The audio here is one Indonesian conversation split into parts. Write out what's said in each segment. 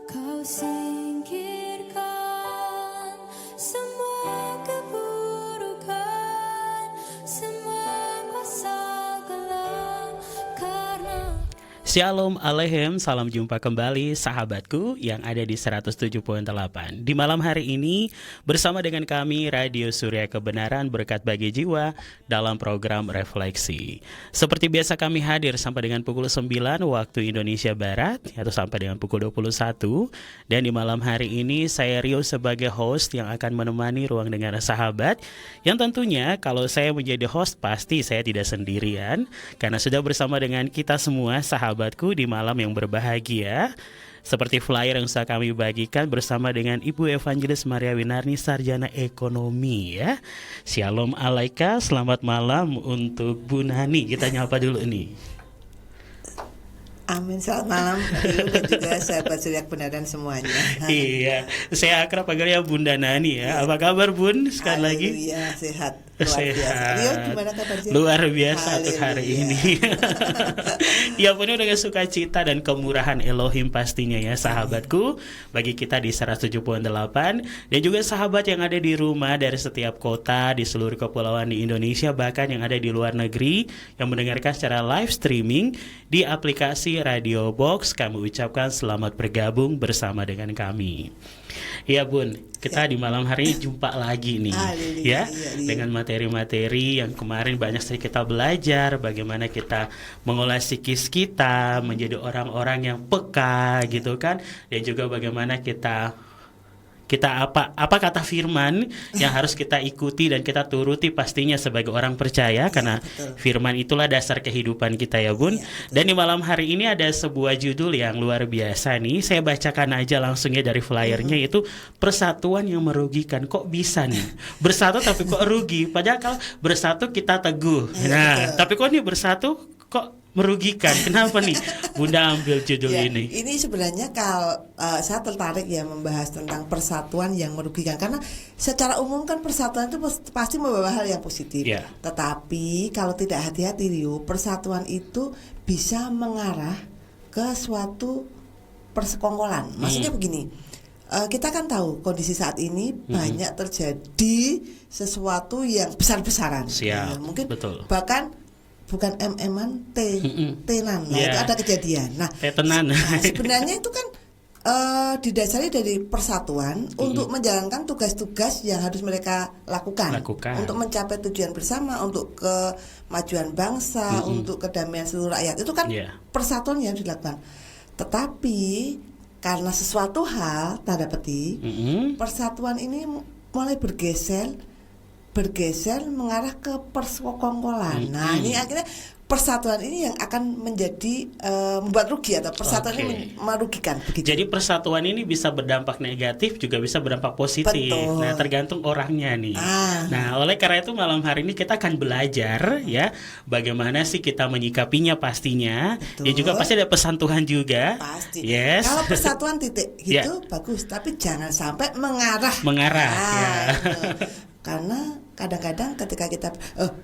Kau singkirkan semua keburukan, semua kuasa gelap karena Shalom Aleichem, salam jumpa kembali sahabatku yang ada di 107.8. Di malam hari ini bersama dengan kami Radio Surya Kebenaran Berkat Bagi Jiwa dalam program Refleksi. Seperti biasa kami hadir sampai dengan pukul 9 waktu Indonesia Barat atau sampai dengan pukul 21. Dan di malam hari ini saya Rio sebagai host yang akan menemani ruang dengar sahabat. Yang tentunya kalau saya menjadi host pasti saya tidak sendirian karena sudah bersama dengan kita semua sahabatku di malam yang berbahagia. Seperti flyer yang sudah kami bagikan bersama dengan Ibu Evangelis Maria Winarni, Sarjana Ekonomi ya. Shalom Alaika, selamat malam untuk Bu Nani. Kita nyapa dulu nih. Amin, selamat malam dan juga sahabat Surya Kebenaran semuanya. Iya, saya akrab panggilnya Bunda Nani ya. Apa kabar Bun? Sekali lagi. Iya, sehat. Luar biasa. Rio, gimana kabarnya? Luar biasa untuk hari ini. Ya penuh dengan sukacita dan kemurahan Elohim pastinya ya sahabatku. Bagi kita di 107.8 dan juga sahabat yang ada di rumah dari setiap kota di seluruh kepulauan di Indonesia, bahkan yang ada di luar negeri yang mendengarkan secara live streaming di aplikasi Radio Box, kami ucapkan selamat bergabung bersama dengan kami. Ya Bun, kita di malam hari ini jumpa lagi nih ya, dengan materi-materi yang kemarin banyak sekali kita belajar bagaimana kita mengolah psikis kita menjadi orang-orang yang peka gitu kan, dan juga bagaimana kita apa kata firman yang harus kita ikuti dan kita turuti pastinya sebagai orang percaya, karena firman itulah dasar kehidupan kita ya Bun. Dan di malam hari ini ada sebuah judul yang luar biasa nih, saya bacakan aja langsungnya dari flyernya, yaitu persatuan yang merugikan. Kok bisa nih bersatu tapi kok rugi, padahal kalau bersatu kita teguh. Nah tapi kok nih bersatu kok merugikan, kenapa nih Bunda ambil judul ini? Ini sebenarnya kalau saya tertarik ya membahas tentang persatuan yang merugikan, karena secara umum kan persatuan itu pasti membawa hal yang positif. Tetapi kalau tidak hati-hati Rio, persatuan itu bisa mengarah ke suatu persekongkolan. Maksudnya begini, kita kan tahu kondisi saat ini banyak terjadi sesuatu yang besar-besaran. Mungkin betul. Bahkan bukan MM-an, tenan. Nah, itu ada kejadian. Nah, sebenarnya itu kan didasari dari persatuan untuk menjalankan tugas-tugas yang harus mereka lakukan. Untuk mencapai tujuan bersama, untuk kemajuan bangsa, untuk kedamaian seluruh rakyat. Itu kan persatuan yang dilakukan. Tetapi karena sesuatu hal, tanda petik, persatuan ini mulai bergeser mengarah ke persekongkolan. Nah, ini akhirnya persatuan ini yang akan menjadi membuat rugi, atau persatuan ini merugikan. Begitu. Jadi persatuan ini bisa berdampak negatif juga bisa berdampak positif. Betul. Nah, tergantung orangnya nih. Nah, oleh karena itu malam hari ini kita akan belajar ya bagaimana sih kita menyikapinya pastinya. Ya juga pasti ada pesan Tuhan juga. Pasti. Yes. Kalau persatuan titik gitu bagus, tapi jangan sampai mengarah. Karena kadang-kadang ketika kita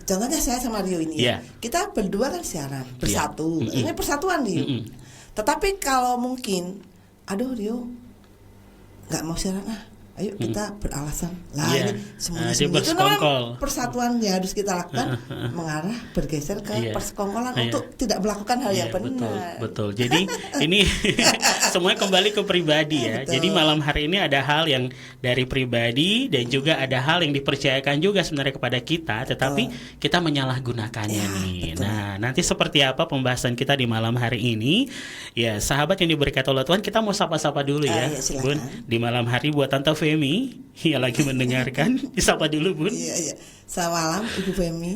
contohnya saya sama Rio ini kita berdua kan siaran bersatu, ini persatuan Rio. Tetapi kalau mungkin Rio nggak mau siaran, ayo kita beralasan ini sembunyi-sembunyi. Itu namanya persatuan yang harus kita lakukan mengarah bergeser ke persekongkolan untuk tidak melakukan hal yang benar. Betul. Jadi ini semuanya kembali ke pribadi ya. Jadi malam hari ini ada hal yang dari pribadi dan juga ada hal yang dipercayakan juga sebenarnya kepada kita, tetapi kita menyalahgunakannya nih. Nah, nanti seperti apa pembahasan kita di malam hari ini? Ya, sahabat yang diberkati oleh Tuhan, kita mau sapa-sapa dulu ya, Bun. Di malam hari buat Tante Femi yang lagi mendengarkan, disapa dulu Bun. Iya. Selamat malam Ibu Femi.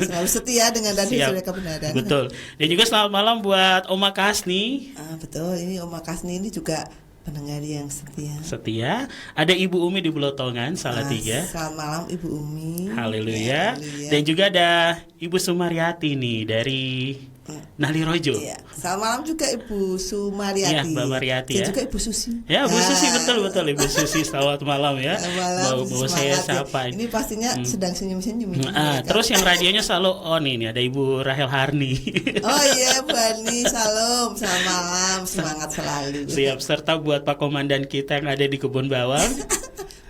Selalu setia dengan Radio Surya Kebenaran. Betul. Dan juga selamat malam buat Oma Kasni. Betul, ini Oma Kasni ini juga pendengar yang setia. Ada Ibu Umi di Belotongan, Salatiga. Selamat malam Ibu Umi. Haleluya. Dan juga ada Ibu Sumaryati nih dari Nalirojo. Iya. Selamat malam juga Ibu Sumariati. Iya, Mbak Mariati Dan ya. juga Ibu Susi. Ya, Bu Susi, betul Ibu Susi, selamat malam ya. Malam, Mau saya semangat ya. sapa. Ini pastinya sedang senyum-senyum ini. Terus yang radionya selalu on ini ada Ibu Rahel Harni. Oh iya, Bu Ani, salam, selamat malam, semangat selalu. Siap, serta buat Pak Komandan kita yang ada di Kebun Bawang,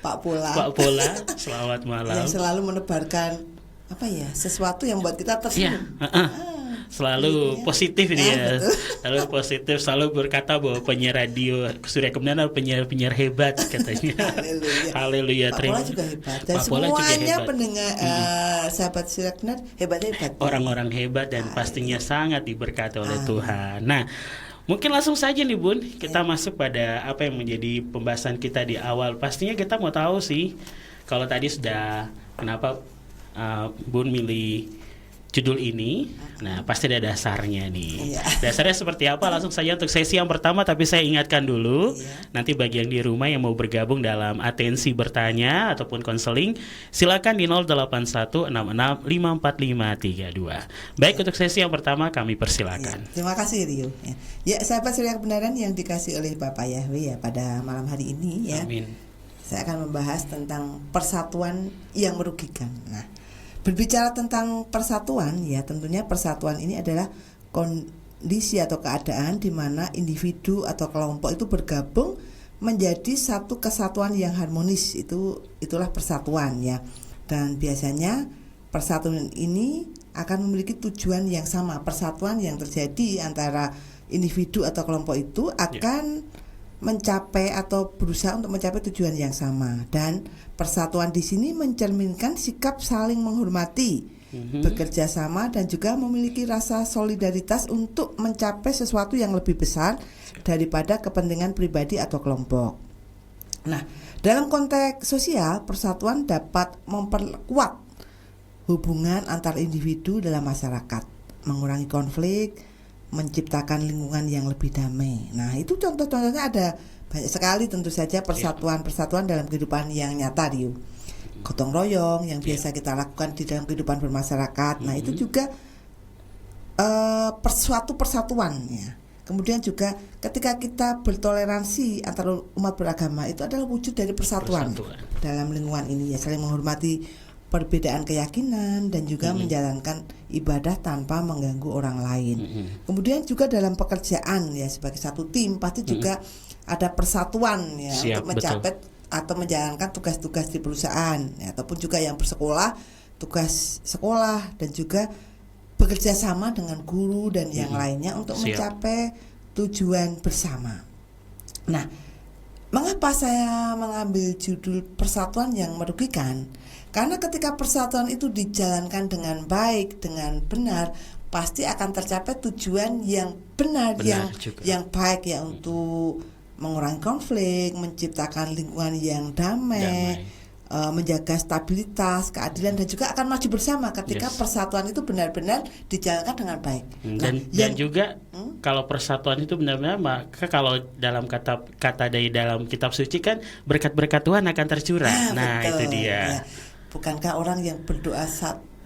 Pak Pola. Pak Pola, selamat malam. Yang selalu menebarkan apa ya, sesuatu yang buat kita Iya, tersenyum. selalu Iya. positif dia, betul. selalu positif, selalu berkata bahwa penyiar radio Surya Kementerian adalah penyiar hebat katanya. Haleluya. Haleluya. Pak Pola juga hebat. Dan Pak Pola juga semuanya hebat. pendengar sahabat Surya Kementerian hebat-hebat. Orang-orang hebat dan pastinya sangat diberkati oleh Amin. Tuhan. Nah, mungkin langsung saja nih Bun, kita masuk pada apa yang menjadi pembahasan kita di awal. Pastinya kita mau tahu sih, kalau tadi sudah kenapa Bun milih judul ini. Nah, pasti ada dasarnya nih. Iya. Dasarnya seperti apa? Langsung saja untuk sesi yang pertama, tapi saya ingatkan dulu. Nanti bagi yang di rumah yang mau bergabung dalam atensi bertanya ataupun konseling, silakan di 0816654532. Baik, untuk sesi yang pertama kami persilakan. Ya, terima kasih Rio. Ya, sahabat Surya Kebenaran yang dikasih oleh Bapak Yahweh ya, pada malam hari ini ya. Amin. Saya akan membahas tentang persatuan yang merugikan. Nah, berbicara tentang persatuan ya, tentunya persatuan ini adalah kondisi atau keadaan di mana individu atau kelompok itu bergabung menjadi satu kesatuan yang harmonis. Itulah persatuan ya. Dan biasanya persatuan ini akan memiliki tujuan yang sama. Persatuan yang terjadi antara individu atau kelompok itu akan mencapai atau berusaha untuk mencapai tujuan yang sama. Dan persatuan di sini mencerminkan sikap saling menghormati, bekerja sama, dan juga memiliki rasa solidaritas untuk mencapai sesuatu yang lebih besar daripada kepentingan pribadi atau kelompok. Nah, dalam konteks sosial, persatuan dapat memperkuat hubungan antar individu dalam masyarakat, mengurangi konflik, menciptakan lingkungan yang lebih damai. Nah, itu contoh-contohnya ada banyak sekali tentu saja persatuan-persatuan dalam kehidupan yang nyata, Rio. Gotong royong yang biasa kita lakukan di dalam kehidupan bermasyarakat. Nah, itu juga suatu persatuan ya. Kemudian juga ketika kita bertoleransi antara umat beragama, itu adalah wujud dari persatuan. Dalam lingkungan ini ya, saling menghormati perbedaan keyakinan dan juga menjalankan ibadah tanpa mengganggu orang lain. Kemudian juga dalam pekerjaan ya, sebagai satu tim pasti juga ada persatuan ya. Siap, untuk mencapai atau menjalankan tugas-tugas di perusahaan ya, ataupun juga yang bersekolah, tugas sekolah, dan juga bekerja sama dengan guru dan yang lainnya untuk mencapai tujuan bersama. Nah, mengapa saya mengambil judul persatuan yang merugikan? Karena ketika persatuan itu dijalankan dengan baik, dengan benar, pasti akan tercapai tujuan yang benar yang baik ya, untuk mengurangi konflik, menciptakan lingkungan yang damai. Menjaga stabilitas, keadilan, dan juga akan maju bersama ketika persatuan itu benar-benar dijalankan dengan baik. Dan juga kalau persatuan itu benar-benar, maka kalau dalam kata dari dalam kitab suci kan berkat-berkat Tuhan akan tercurah. Nah, itu dia. Ya. Bukankah orang yang berdoa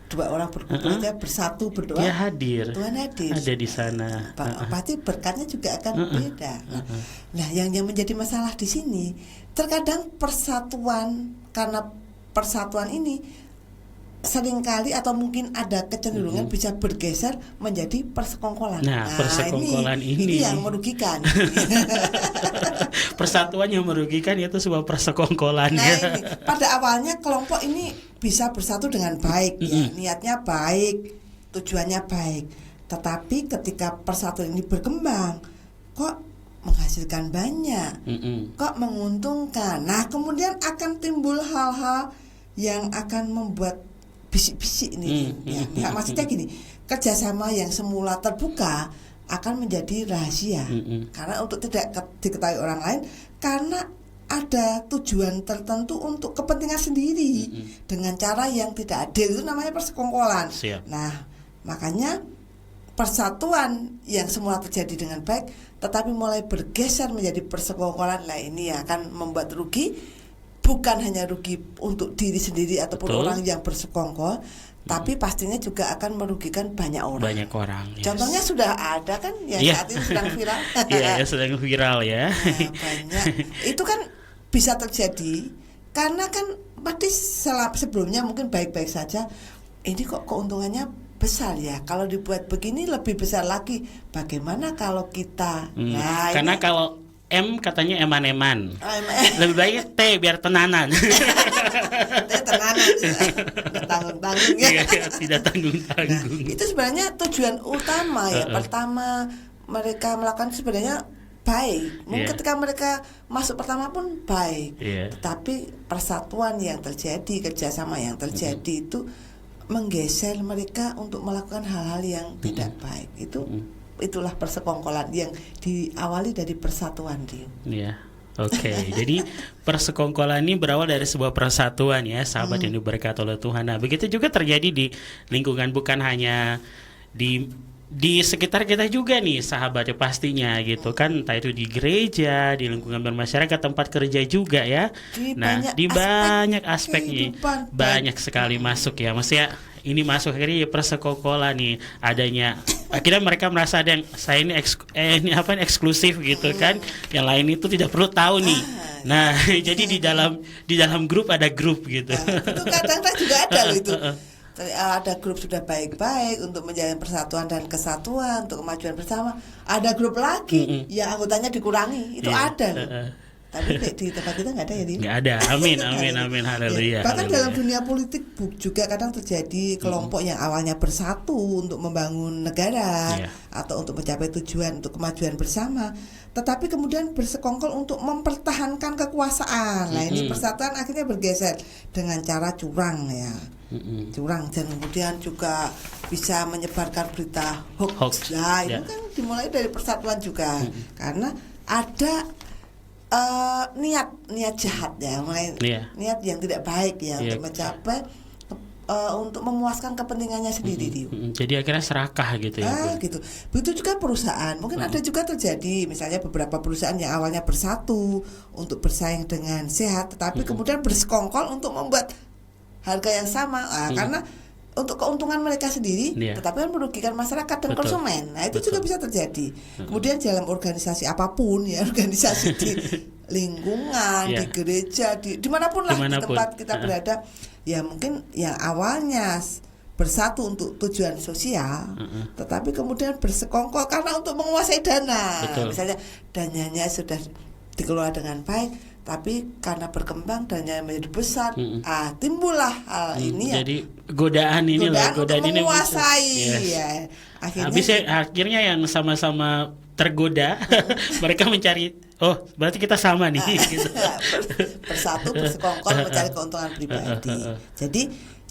dua orang berkumpul aja bersatu berdoa, dia hadir, Tuhan hadir, ada di sana. Pasti berkatnya juga akan beda. Nah, yang menjadi masalah di sini terkadang persatuan, karena persatuan ini seringkali atau mungkin ada kecenderungan bisa bergeser menjadi persekongkolan. Nah, persekongkolan ini yang merugikan. Persatuan yang merugikan itu sebuah persekongkolan. Nah, ini, pada awalnya kelompok ini bisa bersatu dengan baik, ya, niatnya baik, tujuannya baik. Tetapi ketika persatuan ini berkembang, kok menghasilkan banyak, kok menguntungkan. Nah, kemudian akan timbul hal-hal yang akan membuat bisik-bisik ini. Ya, maksudnya gini, kerjasama yang semula terbuka akan menjadi rahasia karena untuk tidak diketahui orang lain, karena ada tujuan tertentu untuk kepentingan sendiri dengan cara yang tidak adil. Itu namanya persekongkolan. Nah, makanya persatuan yang semula terjadi dengan baik tetapi mulai bergeser menjadi persekongkolan, lah ini akan membuat rugi. Bukan hanya rugi untuk diri sendiri ataupun orang yang bersekongkol, tapi pastinya juga akan merugikan banyak orang. Banyak orang. Yes. Contohnya sudah ada kan yang saat ini sedang viral. Iya, sedang viral ya. Nah, banyak. Itu kan bisa terjadi karena kan pasti sebelumnya mungkin baik-baik saja. Ini kok keuntungannya besar ya. Kalau dibuat begini lebih besar lagi. Bagaimana kalau kita? Nah, karena kalau M katanya eman-eman. Lebih baik T biar tenanan. Tenanan tanggung-tanggung ya. Tidak tanggung-tanggung. Nah, itu sebenarnya tujuan utama ya. Pertama mereka melakukan sebenarnya baik. Mungkin ketika mereka masuk pertama pun baik. Tetapi persatuan yang terjadi, kerjasama yang terjadi itu menggeser mereka untuk melakukan hal-hal yang tidak baik. Itulah persekongkolan yang diawali dari persatuan, Rio. Iya. Oke, jadi persekongkolan ini berawal dari sebuah persatuan ya, sahabat yang diberkati oleh Tuhan. Nah, begitu juga terjadi di lingkungan, bukan hanya di sekitar kita juga nih, sahabat ya pastinya gitu kan, entah itu di gereja, di lingkungan bermasyarakat, tempat kerja juga ya. Di banyak aspeknya banyak sekali masuk ya, maksudnya ini masuk akhirnya ya persekongkolan nih adanya. Akhirnya mereka merasa ada yang saya ini eksklusif gitu kan, yang lain itu tidak perlu tahu nih. Nah, jadi di dalam grup ada grup gitu. Itu kadang-kadang juga ada loh itu. Ada grup sudah baik-baik untuk menjalin persatuan dan kesatuan untuk kemajuan bersama. Ada grup lagi yang anggotanya dikurangi, itu ada loh. Tapi di tempat kita nggak ada ya, Din? Nggak ada. Amin, haleluya. Bahkan dalam dunia politik juga kadang terjadi kelompok yang awalnya bersatu untuk membangun negara atau untuk mencapai tujuan untuk kemajuan bersama, tetapi kemudian bersekongkol untuk mempertahankan kekuasaan. Nah, ini persatuan akhirnya bergeser dengan cara curang ya. Curang, dan kemudian juga bisa menyebarkan berita hoax. Nah, itu kan dimulai dari persatuan juga. Karena ada niat jahat ya, niat yang tidak baik ya untuk mencapai untuk memuaskan kepentingannya sendiri. Jadi akhirnya serakah gitu ya. Gitu. Begitu juga perusahaan. Mungkin ada juga terjadi misalnya beberapa perusahaan yang awalnya bersatu untuk bersaing dengan sehat, tetapi kemudian bersekongkol untuk membuat harga yang sama. Karena untuk keuntungan mereka sendiri, tetapi kan merugikan masyarakat dan konsumen. Nah, itu juga bisa terjadi. Kemudian dalam organisasi apapun ya, organisasi di lingkungan, di gereja, dimanapun lah di tempat kita berada, ya mungkin yang awalnya bersatu untuk tujuan sosial, tetapi kemudian bersekongkol karena untuk menguasai dana. Misalnya dananya sudah dikelola dengan baik, tapi karena berkembang dananya menjadi besar, timbullah hal ini jadi godaan ini menguasai ya. Akhirnya yang sama-sama tergoda mereka mencari berarti kita sama nih gitu. Bersatu bersekongkol mencari keuntungan pribadi.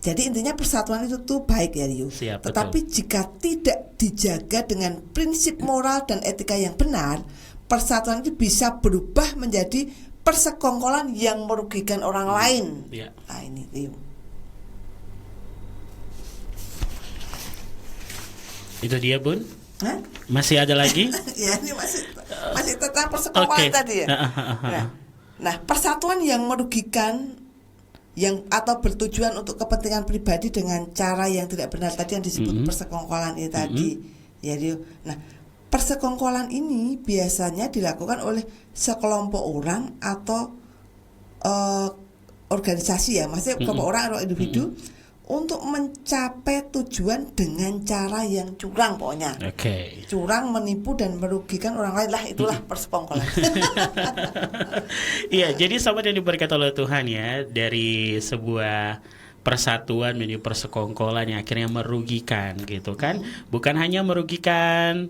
Jadi intinya persatuan itu tuh baik ya, Rio. Tetapi jika tidak dijaga dengan prinsip moral dan etika yang benar, persatuan itu bisa berubah menjadi persekongkolan yang merugikan orang lain. Nah, ini Rio. Itu dia, Bun. Masih ada lagi? Ya, ini masih tentang persekongkolan tadi ya. Nah, persatuan yang merugikan atau bertujuan untuk kepentingan pribadi dengan cara yang tidak benar tadi yang disebut persekongkolan ini tadi. Ya, Rio. Nah, persekongkolan ini biasanya dilakukan oleh sekelompok orang atau organisasi ya, maksudnya kelompok orang atau individu untuk mencapai tujuan dengan cara yang curang pokoknya. Curang, menipu dan merugikan orang lain, lah itulah persekongkolan. Iya, jadi sahabat yang diberkati oleh Tuhan ya, dari sebuah persatuan menjadi persekongkolan yang akhirnya merugikan gitu kan. Bukan hanya merugikan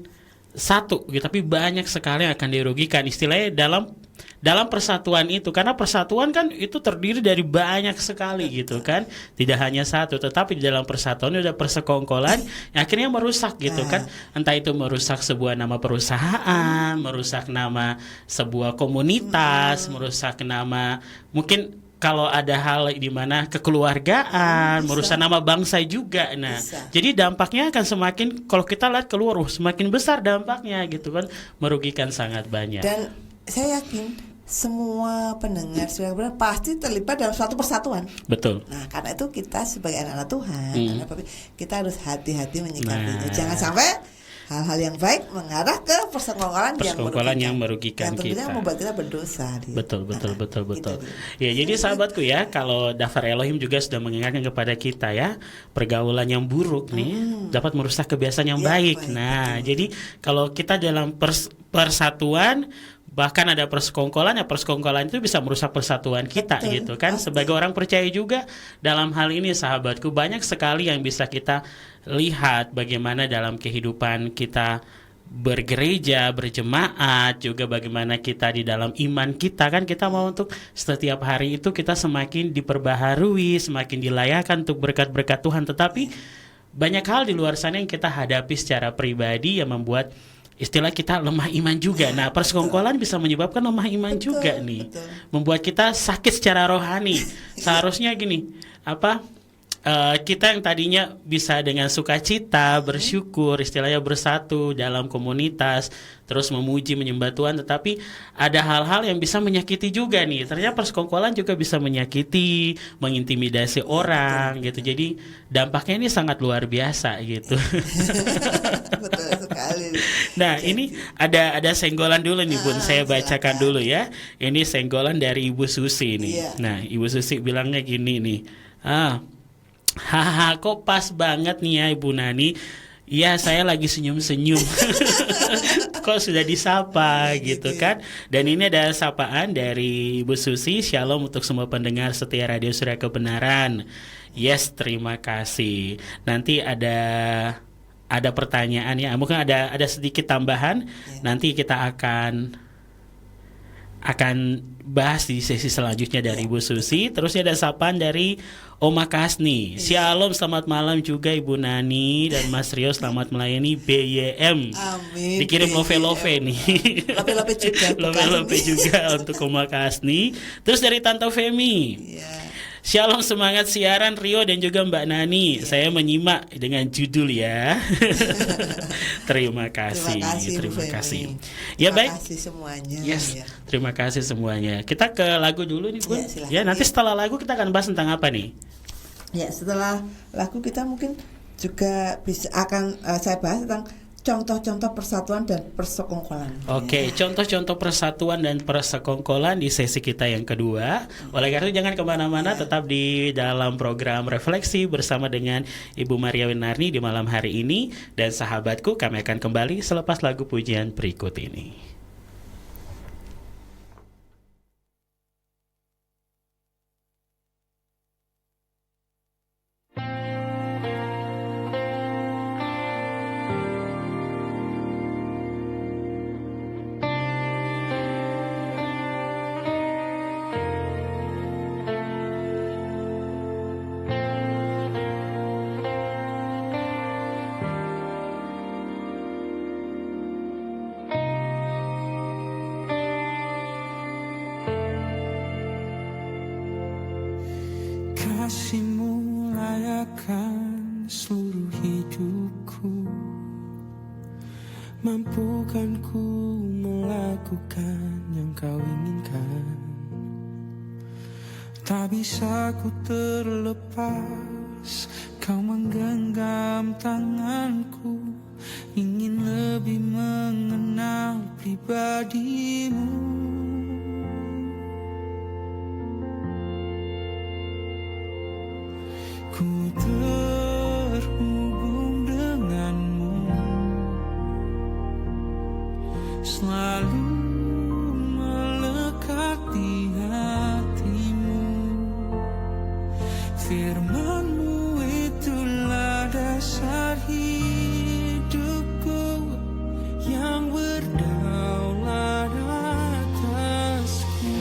satu gitu, tapi banyak sekali yang akan dirugikan istilahnya dalam persatuan itu, karena persatuan kan itu terdiri dari banyak sekali gitu kan, tidak hanya satu, tetapi di dalam persatuan ada persekongkolan yang akhirnya merusak gitu kan, entah itu merusak sebuah nama perusahaan, merusak nama sebuah komunitas, merusak nama mungkin kalau ada hal di mana kekeluargaan, merusak nama bangsa juga. Nah, jadi dampaknya akan semakin, kalau kita lihat keluar, semakin besar dampaknya gitu kan, merugikan sangat banyak. Dan saya yakin semua pendengar saudara pasti terlibat dalam suatu persatuan. Betul. Nah, karena itu kita sebagai anak-anak Tuhan, kita harus hati-hati menyikapinya. Jangan sampai hal-hal yang baik mengarah ke persekongkolan yang merugikan kita. Tentunya membuat kita berdosa. Betul. Ya, jadi sahabatku ya, kalau Daftar Elohim juga sudah mengingatkan kepada kita ya, pergaulan yang buruk nih dapat merusak kebiasaan yang baik. Nah, betul. Jadi kalau kita dalam persatuan, bahkan ada persekongkolan, ya persekongkolan itu bisa merusak persatuan kita. Betul, gitu kan. Pasti. Sebagai orang percaya juga dalam hal ini sahabatku, banyak sekali yang bisa kita lihat bagaimana dalam kehidupan kita bergereja, berjemaat, juga bagaimana kita di dalam iman kita kan, kita mau untuk setiap hari itu kita semakin diperbaharui, semakin dilayakkan untuk berkat-berkat Tuhan. Tetapi banyak hal di luar sana yang kita hadapi secara pribadi yang membuat istilah kita lemah iman juga. Nah, persekongkolan bisa menyebabkan lemah iman juga nih. Membuat kita sakit secara rohani. Seharusnya gini, kita yang tadinya bisa dengan sukacita, bersyukur, istilahnya bersatu dalam komunitas, terus memuji, menyembah Tuhan, tetapi ada hal-hal yang bisa menyakiti juga nih. Ternyata persekongkolan juga bisa menyakiti, mengintimidasi orang gitu. Jadi dampaknya ini sangat luar biasa gitu. Betul sekali. Nah, ini ada senggolan dulu nih Bun, saya bacakan dulu ya. Ini senggolan dari Ibu Susi nih. Nah, Ibu Susi bilangnya gini nih. Haha, kok pas banget nih ya Ibu Nani. Ya, saya lagi senyum-senyum. Kok sudah disapa gitu kan. Dan ini ada sapaan dari Ibu Susi. Shalom untuk semua pendengar setia Radio Surya Kebenaran. Yes, terima kasih. Nanti ada pertanyaan ya. Mungkin ada sedikit tambahan. Nanti kita akan bahas di sesi selanjutnya dari Ibu Susi. Terus ada sapaan dari Oma Kasni. Shalom, selamat malam juga Ibu Nani dan Mas Rio, selamat melayani BYM. Amin. Dikirim love nih. Love juga untuk Oma Kasni. Terus dari Tante Femi. Shalom, semangat siaran Rio dan juga Mbak Nani. Saya menyimak dengan judul ya. Terima kasih. Ya, baik. Terima kasih semuanya. Yes. Terima kasih semuanya. Kita ke lagu dulu nih, Bun. Ya, nanti setelah lagu kita akan bahas tentang apa nih? Ya, setelah lagu kita mungkin juga saya bahas tentang contoh-contoh persatuan dan persekongkolan. Oke, contoh-contoh persatuan dan persekongkolan di sesi kita yang kedua. Oleh karena itu jangan kemana-mana, tetap di dalam program Refleksi bersama dengan Ibu Maria Winarni di malam hari ini. Dan sahabatku, kami akan kembali selepas lagu pujian berikut ini. Kasih-Mu layakkan seluruh hidupku, mampukan ku melakukan yang Kau inginkan. Tak bisa ku terlepas, Kau menggenggam tanganku, ingin lebih mengenal pribadi-Mu. Ku terhubung denganmu, selalu melekat di hatimu. Firman-Mu itulah dasar hidupku yang berdaulat atasku.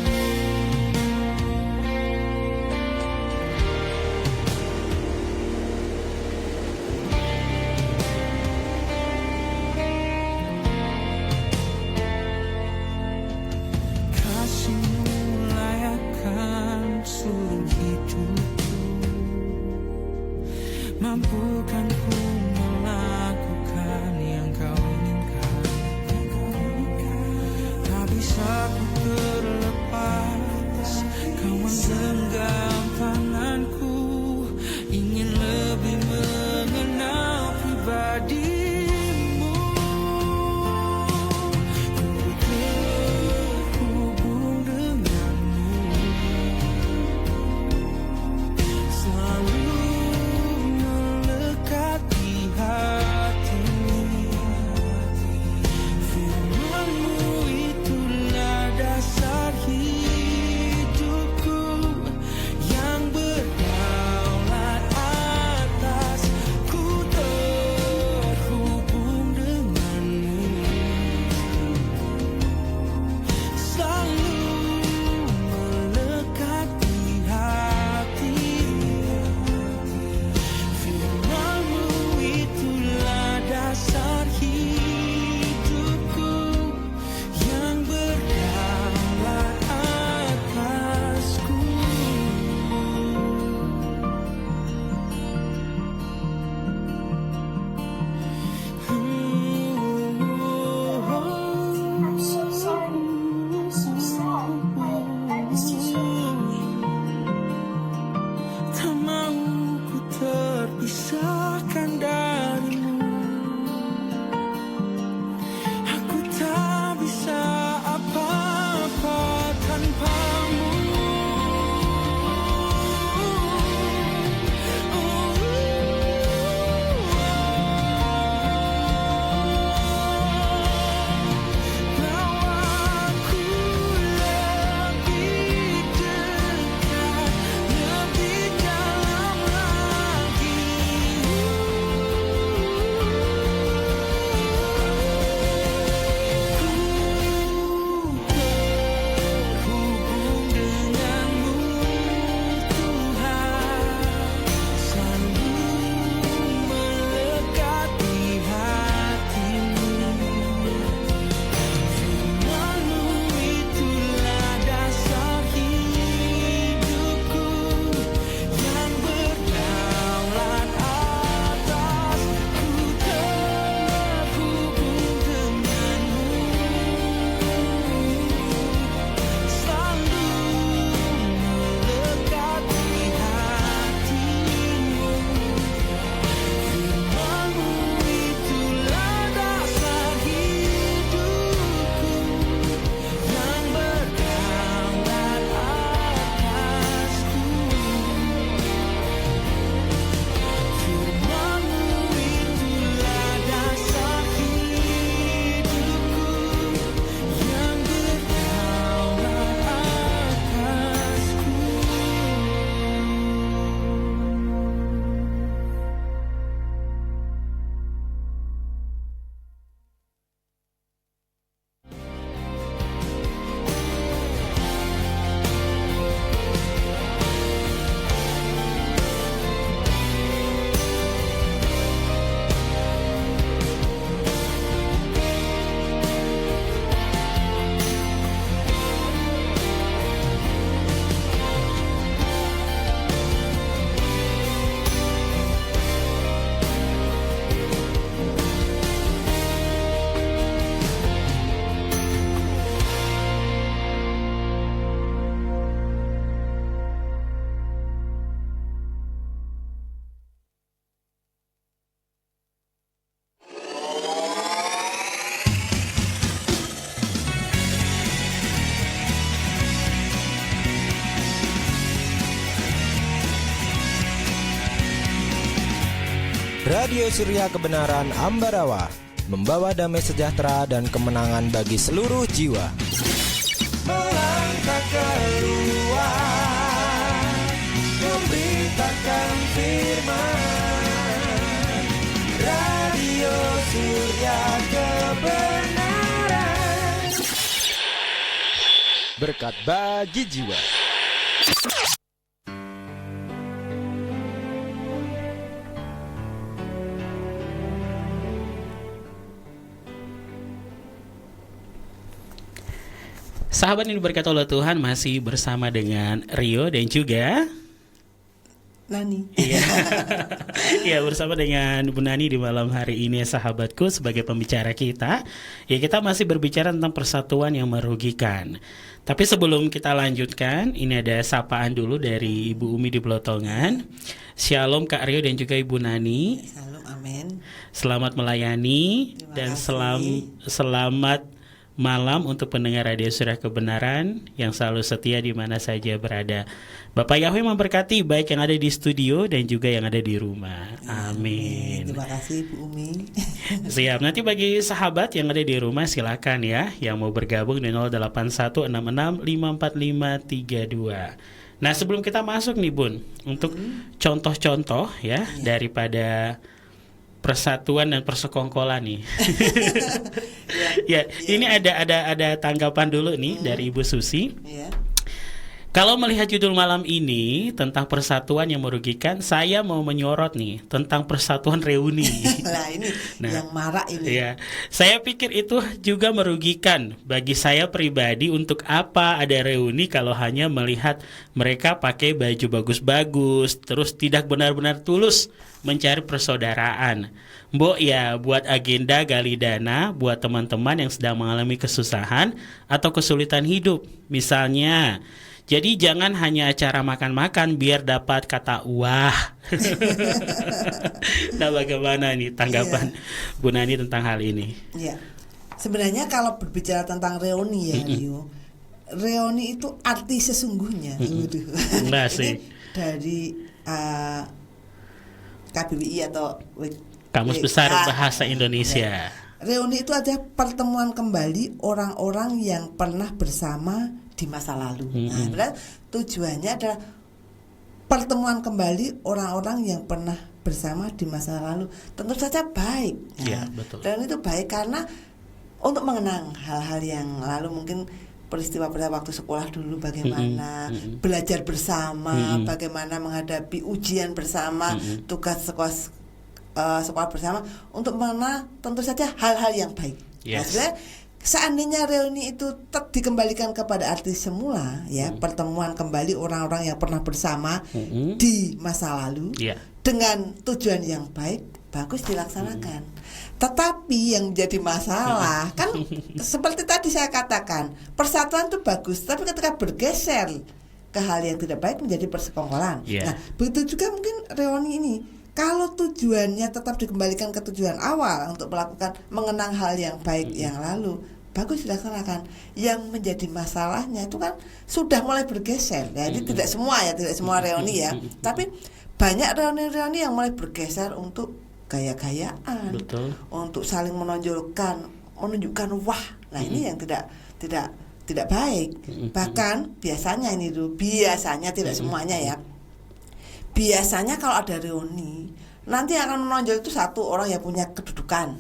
Mampukan ku melakukan yang Kau inginkan. Tak bisa ku terlepas Segenggam tanganku ingin lebih mengenal pribadimu. Ku terhubung denganmu, selalu melekat di hatimu. Firman-Mu itulah dasar hidupku yang berdaulat atas. Ku terhubung denganmu, selalu melekat di hatimu. Firman-Mu itulah dasar hidupku yang berdaulat atasku. Tak mau ku terpisahkan darimu. Aku tak bisa apa-apa tanpamu. Bawaku lebih dekat, lebih dalam lagi. Terhubung denganmu Tuhan, selalu melekat di hatimu. Firman-Mu itulah dasar hidupku yang berdaulat atas. Ku terhubung denganmu, selalu melekat di hatimu. Firman-Mu itulah dasar hidupku yang berdaulat atasku. Firman-Mu itulah dasar hidupku yang berdaulat atasku. Radio Surya Kebenaran Ambarawa, membawa damai sejahtera dan kemenangan bagi seluruh jiwa. Melangkah keluar, memberitakan firman. Radio Surya Kebenaran, Berkat bagi jiwa. Sahabat yang diberkati oleh Tuhan, masih bersama dengan Rio dan juga Nani. Iya. Ya, bersama dengan Bu Nani di malam hari ini sahabatku sebagai pembicara kita. Ya, kita masih berbicara tentang persatuan yang merugikan. Tapi sebelum kita lanjutkan, ini ada sapaan dulu dari Ibu Umi di Blotongan. Shalom Kak Rio dan juga Ibu Nani. Shalom, amin. Selamat melayani dan selamat malam untuk pendengar Radio Surya Kebenaran yang selalu setia di mana saja berada. Bapak Yahweh memberkati baik yang ada di studio dan juga yang ada di rumah. Amin. Terima kasih Bu Umi. Siap. Nanti bagi sahabat yang ada di rumah silakan ya, yang mau bergabung di 0816654532. Nah, sebelum kita masuk nih Bun, untuk contoh-contoh ya daripada persatuan dan persekongkolan nih. Ini ada tanggapan dulu nih dari Ibu Susi. Kalau melihat judul malam ini tentang persatuan yang merugikan, saya mau menyorot nih tentang persatuan reuni. Yang marak ini. Ya, saya pikir itu juga merugikan bagi saya pribadi. Untuk apa ada reuni kalau hanya melihat mereka pakai baju bagus-bagus, terus tidak benar-benar tulus mencari persaudaraan. Mbok ya buat agenda gali dana buat teman-teman yang sedang mengalami kesusahan atau kesulitan hidup. Misalnya, jadi jangan hanya acara makan-makan biar dapat kata wah. Nah, bagaimana nih tanggapan Bu Nani tentang hal ini? Ya, sebenarnya kalau berbicara tentang reuni ya Rio, reuni itu arti sesungguhnya. Enggak sih. Dari KBBI atau Kamus Besar Bahasa Indonesia. Reuni itu adalah pertemuan kembali orang-orang yang pernah bersama di masa lalu. Nah, berarti tujuannya adalah pertemuan kembali orang-orang yang pernah bersama di masa lalu. Tentu saja baik. Iya, betul. Dan itu baik karena untuk mengenang hal-hal yang lalu, mungkin peristiwa pada waktu sekolah dulu bagaimana belajar bersama, bagaimana menghadapi ujian bersama, tugas sekolah bersama, untuk mengenal tentu saja hal-hal yang baik. Yes. Nah, seandainya reuni itu dikembalikan kepada arti semula ya, pertemuan kembali orang-orang yang pernah bersama di masa lalu dengan tujuan yang baik, bagus dilaksanakan. Tetapi yang jadi masalah kan seperti tadi saya katakan, persatuan itu bagus, tapi ketika bergeser ke hal yang tidak baik menjadi persekongkolan. Nah, begitu juga mungkin reuni ini. Kalau tujuannya tetap dikembalikan ke tujuan awal untuk melakukan mengenang hal yang baik yang lalu, bagus dilaksanakan. Yang menjadi masalahnya itu kan sudah mulai bergeser. Jadi tidak semua reuni ya, tapi banyak reuni-reuni yang mulai bergeser untuk gaya-gayaan, untuk saling menunjukkan wah. Nah, ini yang tidak baik. Bahkan biasanya tidak semuanya ya. Biasanya kalau ada reuni, nanti akan menonjol itu satu orang yang punya kedudukan,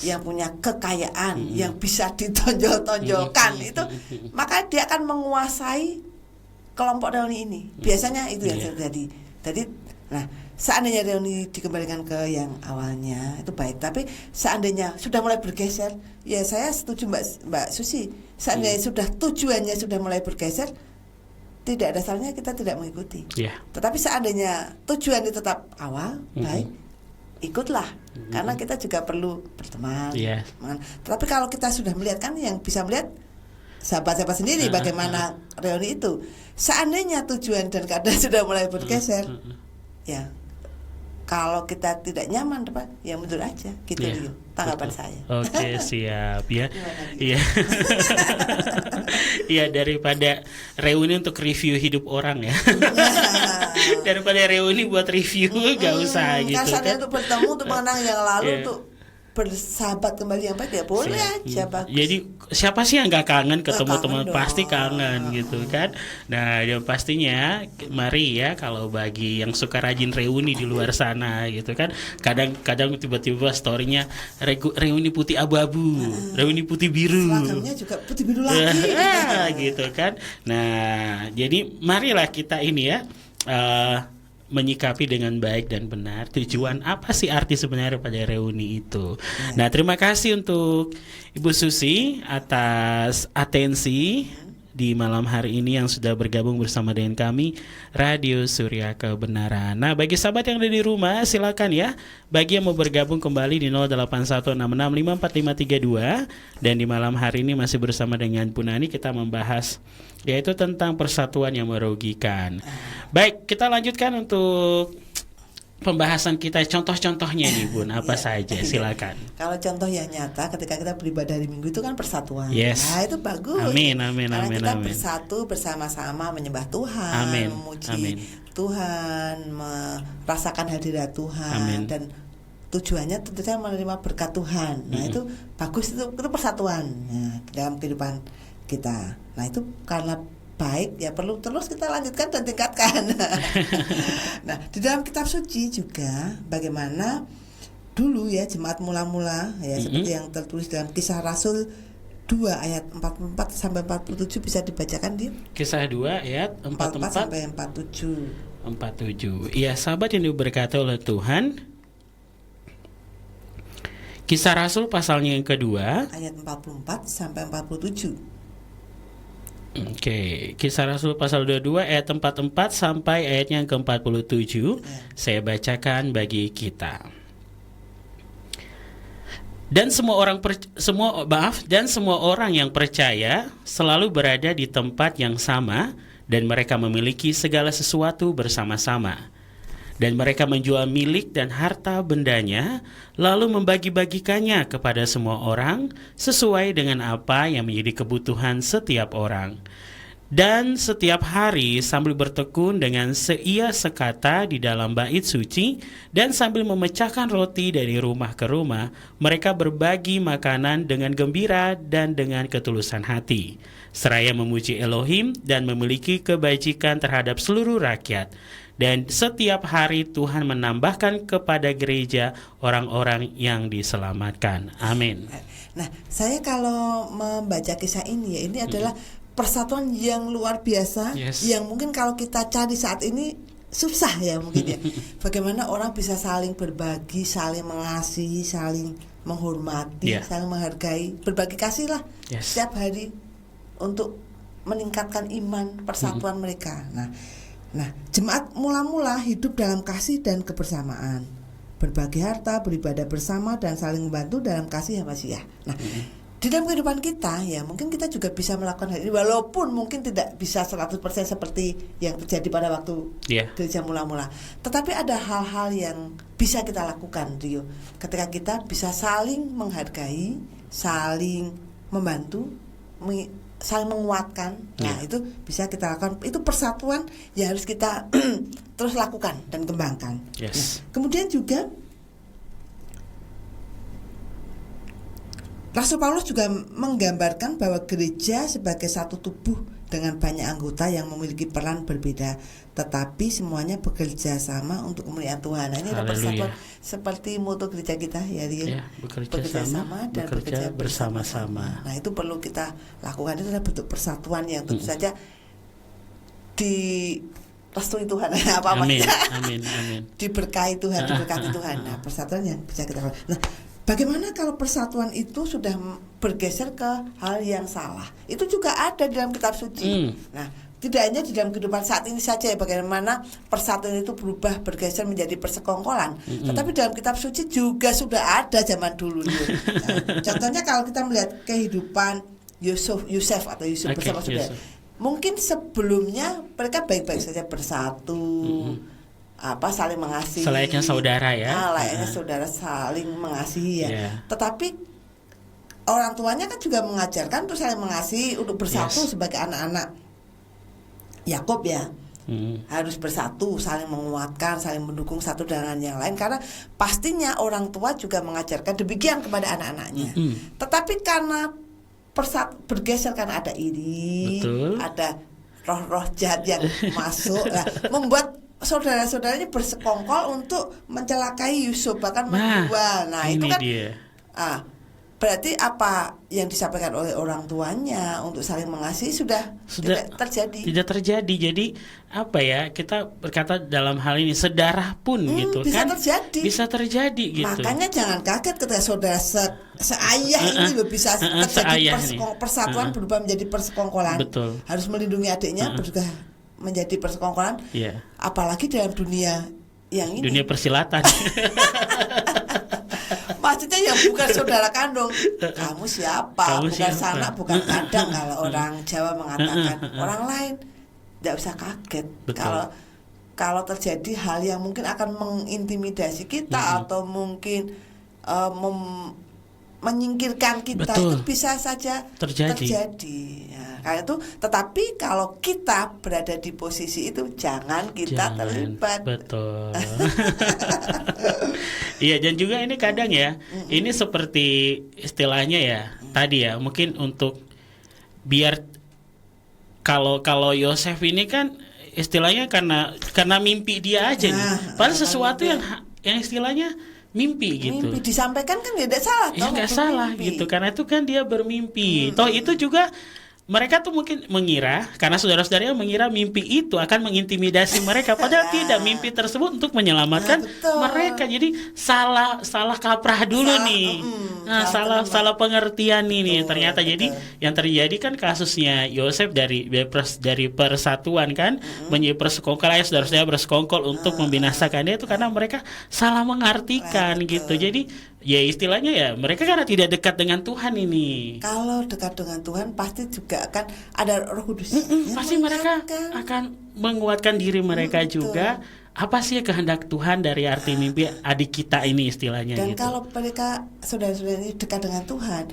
yang punya kekayaan, yang bisa ditonjol-tonjolkan itu, maka dia akan menguasai kelompok reuni ini. Biasanya itu yang terjadi. Jadi, nah, seandainya reuni dikembalikan ke yang awalnya itu baik, tapi seandainya sudah mulai bergeser, ya saya setuju Mbak Susi. Seandainya tujuannya sudah mulai bergeser, tidak ada salahnya kita tidak mengikuti. Tetapi seandainya tujuannya tetap awal baik, ikutlah. Karena kita juga perlu berteman. Tetapi kalau kita sudah melihat, kan yang bisa melihat sahabat-sahabat sendiri bagaimana reuni itu. Seandainya tujuan dan keadaan sudah mulai bergeser, ya kalau kita tidak nyaman ya mundur aja gitu. Tanggapan saya. Oke, siap ya. Iya. Iya, daripada reuni untuk review hidup orang ya. Daripada reuni buat review gak usah gitu. Kasarnya untuk bertemu, untuk mengenang yang lalu, untuk bersahabat kembali yang baik, ya boleh aja bagus. Jadi siapa sih yang gak kangen ketemu teman? Pasti kangen gitu kan. Nah, yang pastinya mari ya, kalau bagi yang suka rajin reuni di luar sana gitu kan, kadang tiba-tiba story-nya reuni putih abu-abu, reuni putih biru, seragamnya juga putih biru lagi. Gitu kan. Nah, jadi marilah kita ini ya menyikapi dengan baik dan benar tujuan apa sih arti sebenarnya pada reuni itu. Nah, terima kasih untuk Ibu Susi atas atensi di malam hari ini yang sudah bergabung bersama dengan kami Radio Surya Kebenaran. Nah, bagi sahabat yang ada di rumah silakan ya. Bagi yang mau bergabung kembali di 0816654532 dan di malam hari ini masih bersama dengan Punani kita membahas yaitu tentang persatuan yang merugikan. Baik, kita lanjutkan untuk pembahasan kita, contoh-contohnya nih Bun, apa saja, silakan. Kalau contoh yang nyata ketika kita beribadah hari Minggu itu kan persatuan. Yes. Nah, itu bagus. Amin. Karena kita Amin. bersatu bersama-sama menyembah Tuhan, Amin. memuji Amin. Tuhan, merasakan hadirat Tuhan. Amin. Dan tujuannya tentu saja menerima berkat Tuhan. Nah, itu bagus, itu persatuan dalam kehidupan kita. Nah, itu karena baik ya perlu terus kita lanjutkan dan tingkatkan. Nah, di dalam kitab suci juga bagaimana dulu ya jemaat mula-mula ya seperti yang tertulis dalam Kisah Rasul 2 ayat 44 sampai 47 bisa dibacakan di Kisah 2 ayat 44 sampai 47. 47. Iya, sahabat yang diberkati oleh Tuhan. Kisah Rasul pasalnya yang kedua Ayat 44 sampai 47. Oke, Kisah Rasul pasal 22 ayat 44 sampai ayatnya yang ke-47 saya bacakan bagi kita. Dan semua orang yang percaya selalu berada di tempat yang sama dan mereka memiliki segala sesuatu bersama-sama. Dan mereka menjual milik dan harta bendanya, lalu membagi-bagikannya kepada semua orang sesuai dengan apa yang menjadi kebutuhan setiap orang. Dan setiap hari sambil bertekun dengan seia sekata di dalam bait suci dan sambil memecahkan roti dari rumah ke rumah, mereka berbagi makanan dengan gembira dan dengan ketulusan hati, seraya memuji Elohim dan memiliki kebajikan terhadap seluruh rakyat. Dan setiap hari Tuhan menambahkan kepada gereja orang-orang yang diselamatkan. Amin. Nah, saya kalau membaca kisah ini ya, ini adalah persatuan yang luar biasa, yang mungkin kalau kita cari saat ini susah ya mungkin ya. Bagaimana orang bisa saling berbagi, saling mengasihi, saling menghormati, saling menghargai, berbagi kasih lah setiap hari untuk meningkatkan iman persatuan mereka. Nah, jemaat mula-mula hidup dalam kasih dan kebersamaan, berbagi harta, beribadah bersama, dan saling membantu dalam kasih yang Masiah. Nah, di dalam kehidupan kita ya mungkin kita juga bisa melakukan hal ini, walaupun mungkin tidak bisa 100% seperti yang terjadi pada waktu gereja mula-mula. Tetapi ada hal-hal yang bisa kita lakukan, Rio, ketika kita bisa saling menghargai, saling membantu, saling menguatkan. Nah, itu bisa kita lakukan. Itu persatuan yang harus kita terus lakukan dan kembangkan. Nah, kemudian juga Rasul Paulus juga menggambarkan bahwa gereja sebagai satu tubuh dengan banyak anggota yang memiliki peran berbeda, tetapi semuanya bekerja sama untuk kemuliaan Tuhan. Nah, ini ada persatuan seperti moto gereja kita ya, bekerja sama dan bekerja bersama-sama. Nah, itu perlu kita lakukan. Itu adalah bentuk persatuan yang tentu saja direstui Tuhan. Amin. Diberkahi Tuhan, diberkati Tuhan. Nah, persatuan yang bisa kita lakukan. Nah, bagaimana kalau persatuan itu sudah bergeser ke hal yang salah? Itu juga ada di dalam kitab suci. Nah, tidak hanya di dalam kehidupan saat ini saja ya, bagaimana persatuan itu berubah bergeser menjadi persekongkolan. Tetapi dalam kitab suci juga sudah ada zaman dulu. Nah, contohnya kalau kita melihat kehidupan Yusuf bersama saudara. Mungkin sebelumnya mereka baik-baik saja bersatu. Saling mengasihi, selayaknya saudara ya, layaknya saudara saling mengasihi ya. Tetapi orang tuanya kan juga mengajarkan untuk saling mengasihi, untuk bersatu sebagai anak-anak Yakub ya. Harus bersatu, saling menguatkan, saling mendukung satu dengan yang lain, karena pastinya orang tua juga mengajarkan demikian kepada anak-anaknya. Tetapi karena bergeser karena ada iri, ada roh-roh jahat yang masuk, membuat saudara-saudaranya bersekongkol untuk mencelakai Yusuf, bahkan menjual. Nah, itu kan berarti apa yang disampaikan oleh orang tuanya untuk saling mengasihi sudah tidak terjadi. Tidak terjadi. Jadi apa ya, kita berkata dalam hal ini sedarah pun gitu bisa kan terjadi. Bisa terjadi gitu. Makanya jangan kaget ketika saudara seayah ini loh bisa terjadi persatuan berubah menjadi persekongkolan. Betul. Harus melindungi adiknya berubah menjadi persekongkolan. Apalagi dalam dunia yang ini. Dunia persilatan. Maksudnya yang bukan saudara kandung. Kamu siapa? Bukan sanak, bukan kadang kalau orang Jawa mengatakan. Orang lain tidak usah kaget kalau terjadi hal yang mungkin akan mengintimidasi kita atau mungkin menyingkirkan kita. Betul. Itu bisa saja terjadi. Ya, kayak itu. Tetapi kalau kita berada di posisi itu jangan terlibat. Betul. Iya, dan juga ini kadang ya, ini seperti istilahnya ya tadi ya, mungkin untuk biar kalau Yosef ini kan istilahnya karena mimpi dia aja nih. Padahal sesuatu yang istilahnya mimpi gitu. Mimpi disampaikan kan tidak salah. Ya nggak salah gitu, karena itu kan dia bermimpi. Toh itu juga mereka tuh mungkin mengira, karena saudara-saudaranya mengira mimpi itu akan mengintimidasi mereka, padahal tidak, mimpi tersebut untuk menyelamatkan mereka. Jadi salah kaprah dulu nih. Salah pengertian nih. Ternyata jadi yang terjadi kan kasusnya Yosef dari persatuan kan menjadi persekongkolan, saudara-saudara bersekongkol untuk membinasakan dia itu karena mereka salah mengartikan gitu. Jadi ya istilahnya ya mereka karena tidak dekat dengan Tuhan ini. Kalau dekat dengan Tuhan pasti juga akan ada Roh Kudus. Pasti mereka akan menguatkan diri mereka juga. Apa sih kehendak Tuhan dari arti mimpi adik kita ini istilahnya. Dan gitu. kalau mereka saudara-saudara ini dekat dengan Tuhan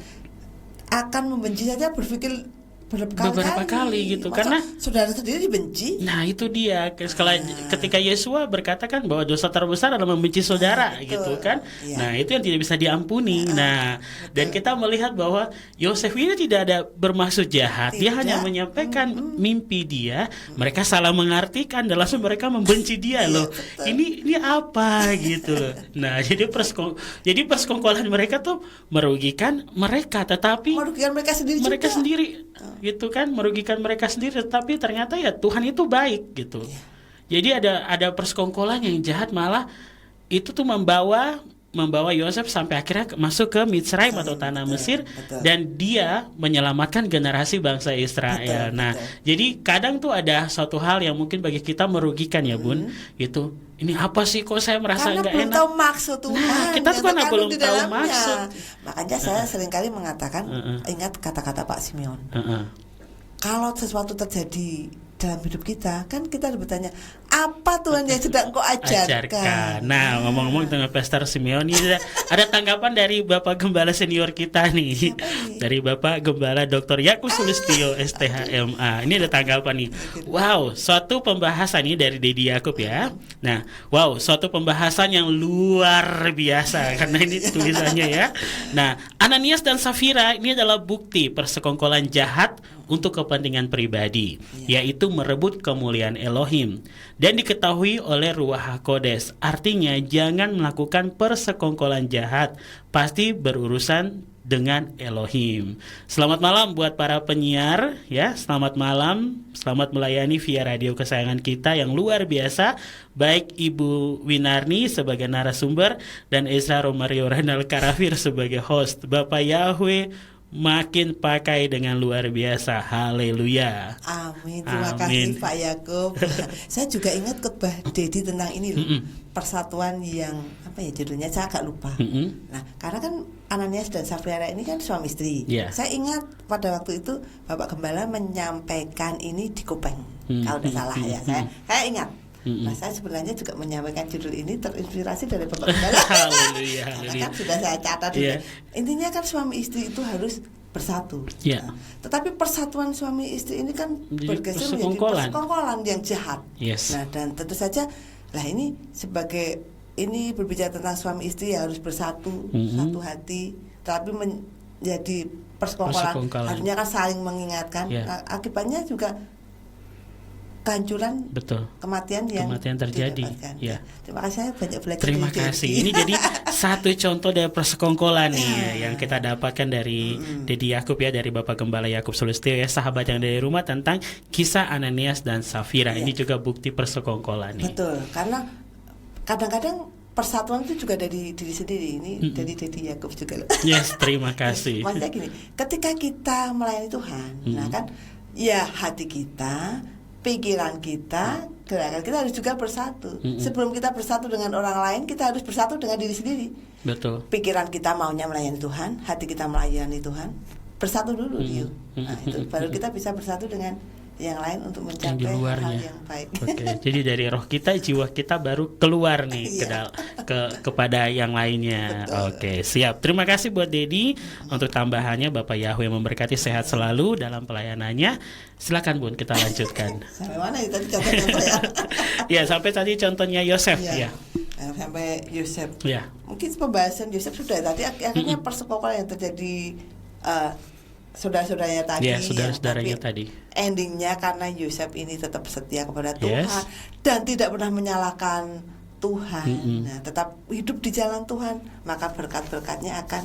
akan membenci saja berpikir beberapa kali gitu. Masa karena saudara sendiri dibenci. Nah itu dia ketika Yesua berkata kan bahwa dosa terbesar adalah membenci saudara gitu kan. Nah itu yang tidak bisa diampuni. Dan kita melihat bahwa Yosef ini tidak ada bermaksud jahat. Dia hanya menyampaikan mimpi dia. Mereka salah mengartikan dan langsung mereka membenci dia loh. Ini apa gitu loh. Nah jadi persekongkolan mereka tuh merugikan mereka, tetapi merugikan mereka sendiri gitu kan, merugikan mereka sendiri, tetapi ternyata ya Tuhan itu baik gitu. Jadi ada persekongkolan yang jahat malah itu tuh membawa Yosef sampai akhirnya masuk ke Mitsraim atau tanah Mesir. Dan dia menyelamatkan generasi bangsa Israel. Jadi kadang tuh ada suatu hal yang mungkin bagi kita merugikan ya Bun gitu. Ini apa sih kok saya merasa nggak enak? Karena belum tahu maksud Tuhan. Nah, kita tuh kan belum tahu maksud. Makanya saya seringkali mengatakan, ingat kata-kata Pak Simeon. Kalau sesuatu terjadi dalam hidup kita, kan kita bertanya, apa Tuhan yang sedang Engkau ajarkan? Nah, ngomong-ngomong dengan Pastor Simeon ini ada tanggapan dari Bapak Gembala senior kita nih. Dari Bapak Gembala Dr. Yakub Sulistyo STHMA. Ini ada tanggapan nih. Wow, suatu pembahasan ini dari Dedi Yakub ya. Nah, wow, suatu pembahasan yang luar biasa karena ini tulisannya ya. Nah, Ananias dan Safira ini adalah bukti persekongkolan jahat untuk kepentingan pribadi, yaitu merebut kemuliaan Elohim, dan diketahui oleh Ruach HaKodes. Artinya jangan melakukan persekongkolan jahat, pasti berurusan dengan Elohim. Selamat malam buat para penyiar ya, selamat malam, selamat melayani via radio kesayangan kita yang luar biasa, baik Ibu Winarni sebagai narasumber dan Ezra Romario Renal Karafir sebagai host. Bapak Yahweh makin pakai dengan luar biasa. Haleluya. Amin. Terima kasih Pak Yakub. Saya juga ingat khotbah Dedi tentang ini loh. Persatuan yang apa ya judulnya, saya agak lupa. Nah, karena kan Ananias dan Safira ini kan suami istri. Saya ingat pada waktu itu Bapak Gembala menyampaikan ini di Kopeng. Kalau tidak salah ya. Saya ingat. Nah, saya sebenarnya juga menyampaikan judul ini terinspirasi dari Bapak Gembala. Haleluya. Karena kan sudah saya catat. Intinya kan suami istri itu harus bersatu. Nah, tetapi persatuan suami istri ini kan bergeser menjadi persekongkolan yang jahat. Nah, dan tentu saja lah ini sebagai ini berbicara tentang suami istri ya harus bersatu, satu hati, tapi menjadi persekongkolan. Artinya kan saling mengingatkan. Nah, akibatnya juga kehancuran, betul. kematian terjadi. didapatkan. Ya. Terima kasih, saya banyak belajar. Terima dari kasih. Dedi. Ini jadi satu contoh dari persekongkolan nih yang kita dapatkan dari Dedi Yakub ya, dari Bapak Gembala Yakub Sulistyo ya, sahabat yang dari rumah, tentang kisah Ananias dan Safira. Ini juga bukti persekongkolan nih. Betul, karena kadang-kadang persatuan itu juga dari diri sendiri. Ini dari Dedi Yakub juga. Yes, terima kasih. Maksudnya gini, ketika kita melayani Tuhan, nah kan, ya hati kita, pikiran kita, gerakan kita harus juga bersatu. Sebelum kita bersatu dengan orang lain, kita harus bersatu dengan diri sendiri. Betul. Pikiran kita maunya melayani Tuhan, hati kita melayani Tuhan, bersatu dulu yuk. Nah, itu baru kita bisa bersatu dengan yang lain untuk Yang di mencapai hal luarnya. yang baik. Oke, jadi dari roh kita, jiwa kita baru keluar nih kepada yang lainnya. Betul. Oke, siap. Terima kasih buat Dedi untuk tambahannya. Bapak Yahweh memberkati, sehat selalu dalam pelayanannya. Silakan Bun, kita lanjutkan. Sampai mana itu tadi contohnya ya? Ya, sampai tadi contohnya Yosef ya. Sampai Yosef. Ya. Mungkin pembahasan Yosef sudah tadi, akhirnya persekongkolan yang terjadi saudara-saudaranya tadi. Ya, saudara-saudaranya tapi tadi. Endingnya karena Yosef ini tetap setia kepada Tuhan dan tidak pernah menyalahkan Tuhan. Nah, tetap hidup di jalan Tuhan, maka berkat-berkatnya akan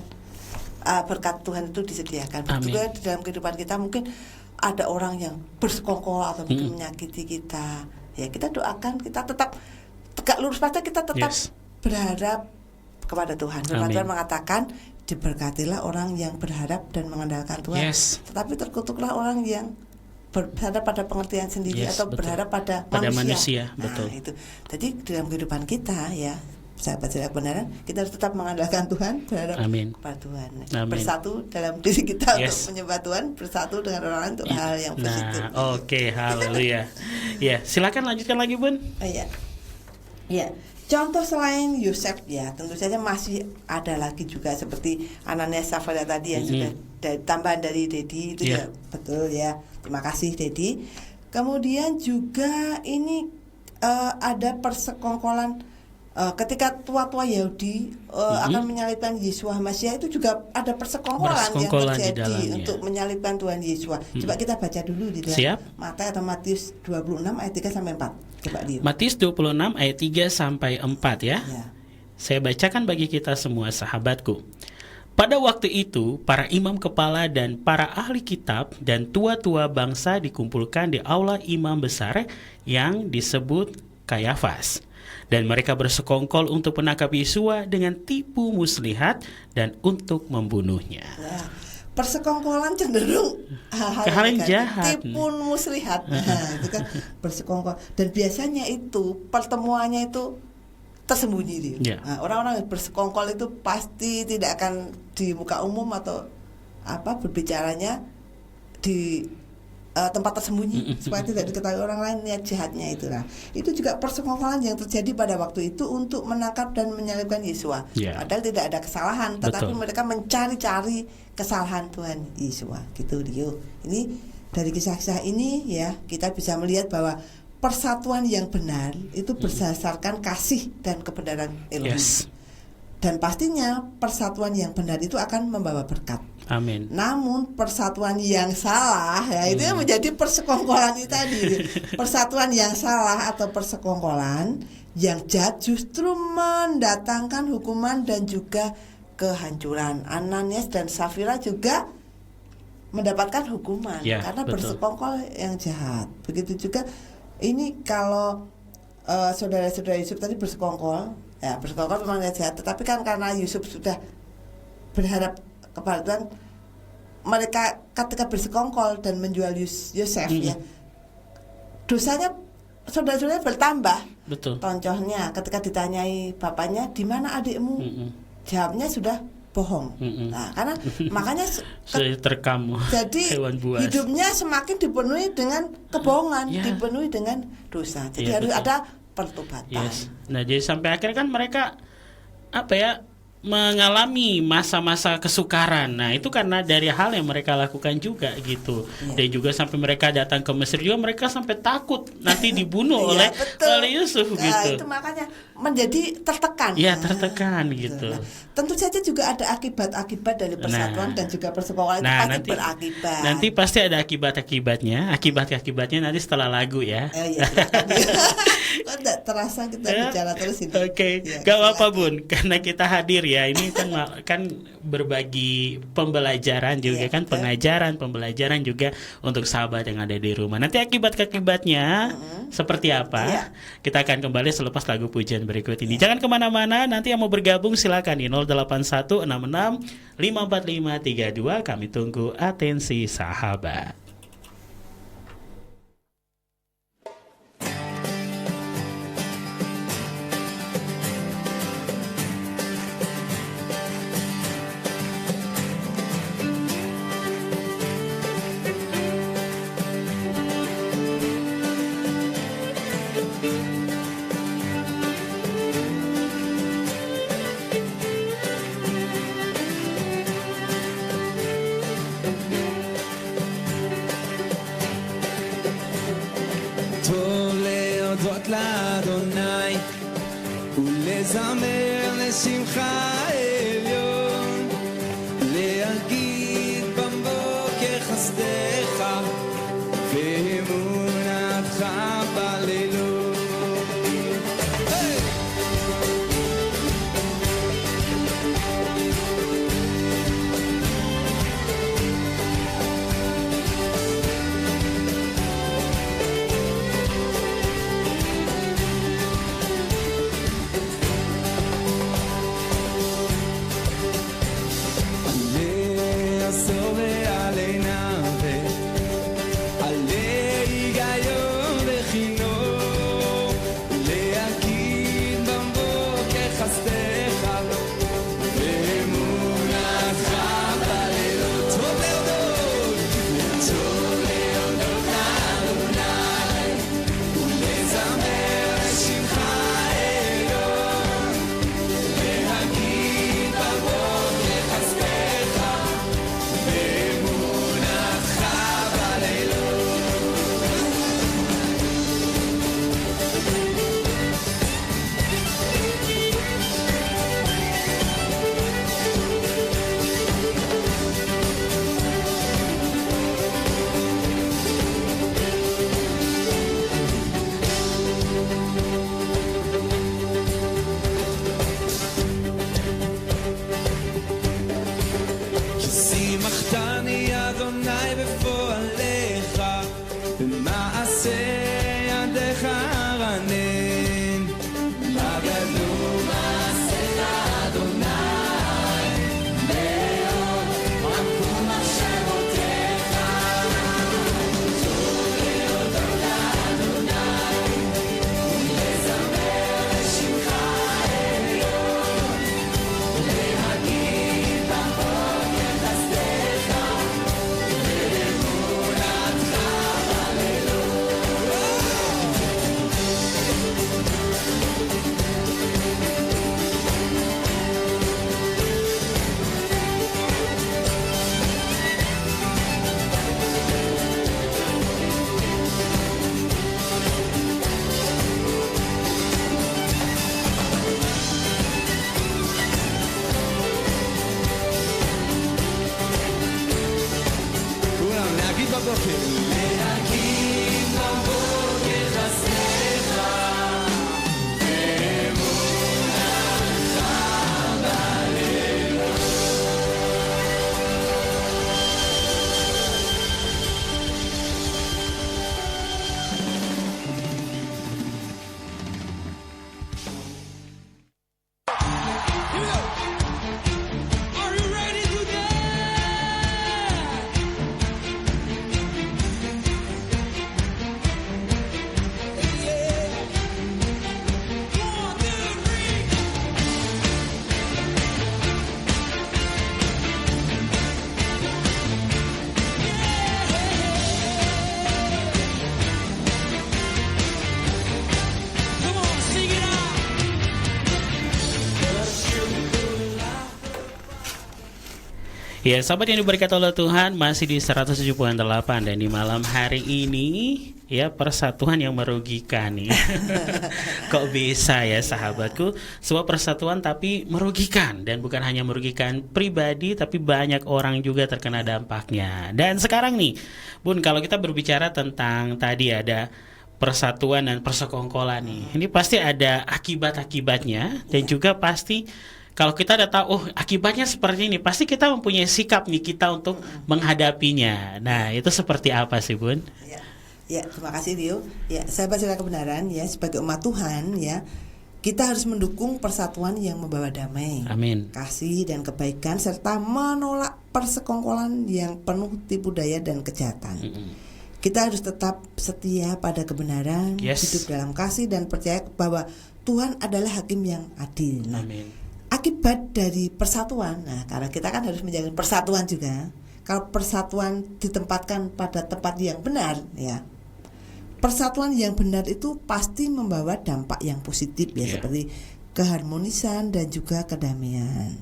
berkat Tuhan itu disediakan. Juga di dalam kehidupan kita mungkin ada orang yang bersekongkol atau mungkin menyakiti kita. Ya, kita doakan, kita tetap tegak lurus pada, kita tetap berharap kepada Tuhan. Tuhan mengatakan, diberkatilah orang yang berharap dan mengandalkan Tuhan. Tetapi terkutuklah orang yang berharap pada pengertian sendiri atau berharap pada manusia. Betul. Nah, itu. Jadi dalam kehidupan kita ya, sahabat-sahabat kebenaran, kita harus tetap mengandalkan Tuhan, berharap kepada Tuhan. Bersatu dalam diri kita untuk menyembah Tuhan, bersatu dengan orang lain untuk hal yang positif. Oke, haleluya. Ya, silakan lanjutkan lagi, Bun. Ya. Contoh selain Yosef ya, tentu saja masih ada lagi juga seperti Ananias Safira tadi yang sudah tambahan dari Dedi itu ya, betul ya. Terima kasih Dedi. Kemudian juga ini ada persekongkolan ketika tua-tua Yahudi akan menyalibkan Yesus Masias, itu juga ada persekongkolan yang terjadi untuk menyalibkan Tuhan Yesus. Coba kita baca dulu di dalam Matius 26 ayat 3 sampai 4. Matius 26 ayat 3 sampai 4 ya. Saya bacakan bagi kita semua sahabatku. Pada waktu itu, para imam kepala dan para ahli kitab dan tua-tua bangsa dikumpulkan di aula imam besar yang disebut Kayafas. Dan mereka bersekongkol untuk menangkap Yesua dengan tipu muslihat dan untuk membunuhnya. Persekongkolan cenderung hal yang jahat, tipu muslihat. Itu kan bersekongkol, dan biasanya itu pertemuannya itu tersembunyi dia. Orang-orang yang bersekongkol itu pasti tidak akan di muka umum atau berbicaranya di tempat tersembunyi supaya tidak diketahui orang lain niat jahatnya itu. Nah, itu juga persekongkolan yang terjadi pada waktu itu untuk menangkap dan menyalibkan Yesus. Padahal tidak ada kesalahan, tetapi mereka mencari-cari kesalahan Tuhan Yesus. Gitu Dio. Ini dari kisah-kisah ini ya, kita bisa melihat bahwa persatuan yang benar itu berdasarkan kasih dan kebenaran Elohim. Dan pastinya persatuan yang benar itu akan membawa berkat. Amin. Namun persatuan yang salah ya itu yang menjadi persekongkolan itu tadi. Persatuan yang salah atau persekongkolan yang jahat justru mendatangkan hukuman dan juga kehancuran. Ananias dan Safira juga mendapatkan hukuman karena bersekongkol yang jahat. Begitu juga ini kalau saudara-saudara Yusuf tadi bersekongkol, ya bersekongkol memang jahat, tetapi kan karena Yusuf sudah berharap kepada Tuhan, mereka ketika bersekongkol dan menjual Yosef ya, dosanya saudara-saudaranya bertambah. Betul. Contohnya ketika ditanyai bapaknya, di mana adikmu? Jawabnya sudah bohong. Nah, karena makanya sudah terekam. Jadi hidupnya semakin dipenuhi dengan kebohongan, dipenuhi dengan dosa. Jadi harus ada pertobatan. Nah, jadi sampai akhirnya kan mereka mengalami masa-masa kesukaran. Nah, itu karena dari hal yang mereka lakukan juga gitu. Dan juga sampai mereka datang ke Mesir juga mereka sampai takut nanti dibunuh oleh Yusuf gitu. Itu makanya menjadi tertekan. Iya, tertekan gitu. Nah, tentu saja juga ada akibat-akibat dari persatuan dan juga persekongkolan itu pasti nanti berakibat. Nanti pasti ada akibat-akibatnya. Akibat-akibatnya nanti setelah lagu ya. Iya, kok tidak terasa kita bicara terus ini. Oke, gak apa-apa Bun, karena kita hadir ya. Ini kan berbagi pembelajaran juga kan, pengajaran, pembelajaran juga untuk sahabat yang ada di rumah. Nanti akibatnya seperti apa? Kita akan kembali selepas lagu pujian berikut ini. Jangan kemana-mana. Nanti yang mau bergabung silakan di 0816654532. Kami tunggu atensi sahabat. לאדוני ולזמר לשמחה עליון, להגיד בבוקר חסדך ואמונתך בלילות. Ya, sahabat yang diberkati oleh Tuhan, masih di 107.8 dan di malam hari ini ya, persatuan yang merugikan nih. Kok bisa ya sahabatku, sebuah persatuan tapi merugikan, dan bukan hanya merugikan pribadi tapi banyak orang juga terkena dampaknya. Dan sekarang nih Bun, kalau kita berbicara tentang tadi ada persatuan dan persekongkolan nih, ini pasti ada akibat-akibatnya, dan juga pasti kalau kita udah tahu, oh akibatnya seperti ini, pasti kita mempunyai sikap nih kita untuk menghadapinya. Nah, itu seperti apa sih, Bun? Ya, terima kasih Rio. Ya, sahabat Suria Kebenaran ya, sebagai umat Tuhan ya, kita harus mendukung persatuan yang membawa damai, amin, kasih dan kebaikan, serta menolak persekongkolan yang penuh tipu daya dan kejahatan. Kita harus tetap setia pada kebenaran, hidup dalam kasih dan percaya bahwa Tuhan adalah hakim yang adil. Amin. Akibat dari persatuan, nah karena kita kan harus menjaga persatuan juga. Kalau persatuan ditempatkan pada tempat yang benar, ya, persatuan yang benar itu pasti membawa dampak yang positif ya, seperti keharmonisan dan juga kedamaian.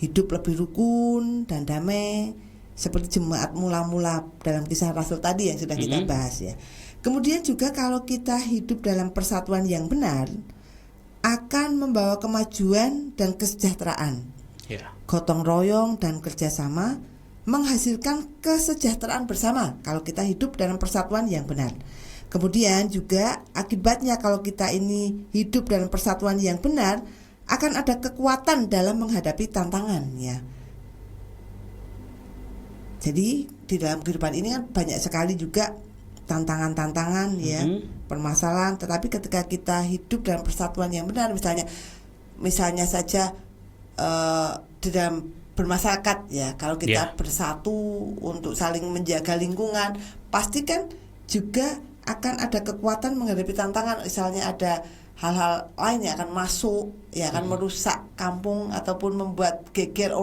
Hidup lebih rukun dan damai, seperti jemaat mula-mula dalam kisah Rasul tadi yang sudah kita bahas ya. Kemudian juga kalau kita hidup dalam persatuan yang benar, akan membawa kemajuan dan kesejahteraan. Gotong royong dan kerjasama menghasilkan kesejahteraan bersama kalau kita hidup dalam persatuan yang benar. Kemudian juga akibatnya kalau kita ini hidup dalam persatuan yang benar, akan ada kekuatan dalam menghadapi tantangan ya. Jadi di dalam kehidupan ini kan banyak sekali juga tantangan-tantangan ya, permasalahan, tetapi ketika kita hidup dalam persatuan yang benar, misalnya saja di dalam bermasyarakat ya, kalau kita bersatu untuk saling menjaga lingkungan, pasti kan juga akan ada kekuatan menghadapi tantangan. Misalnya ada hal-hal lain yang akan masuk ya, akan merusak kampung ataupun membuat geger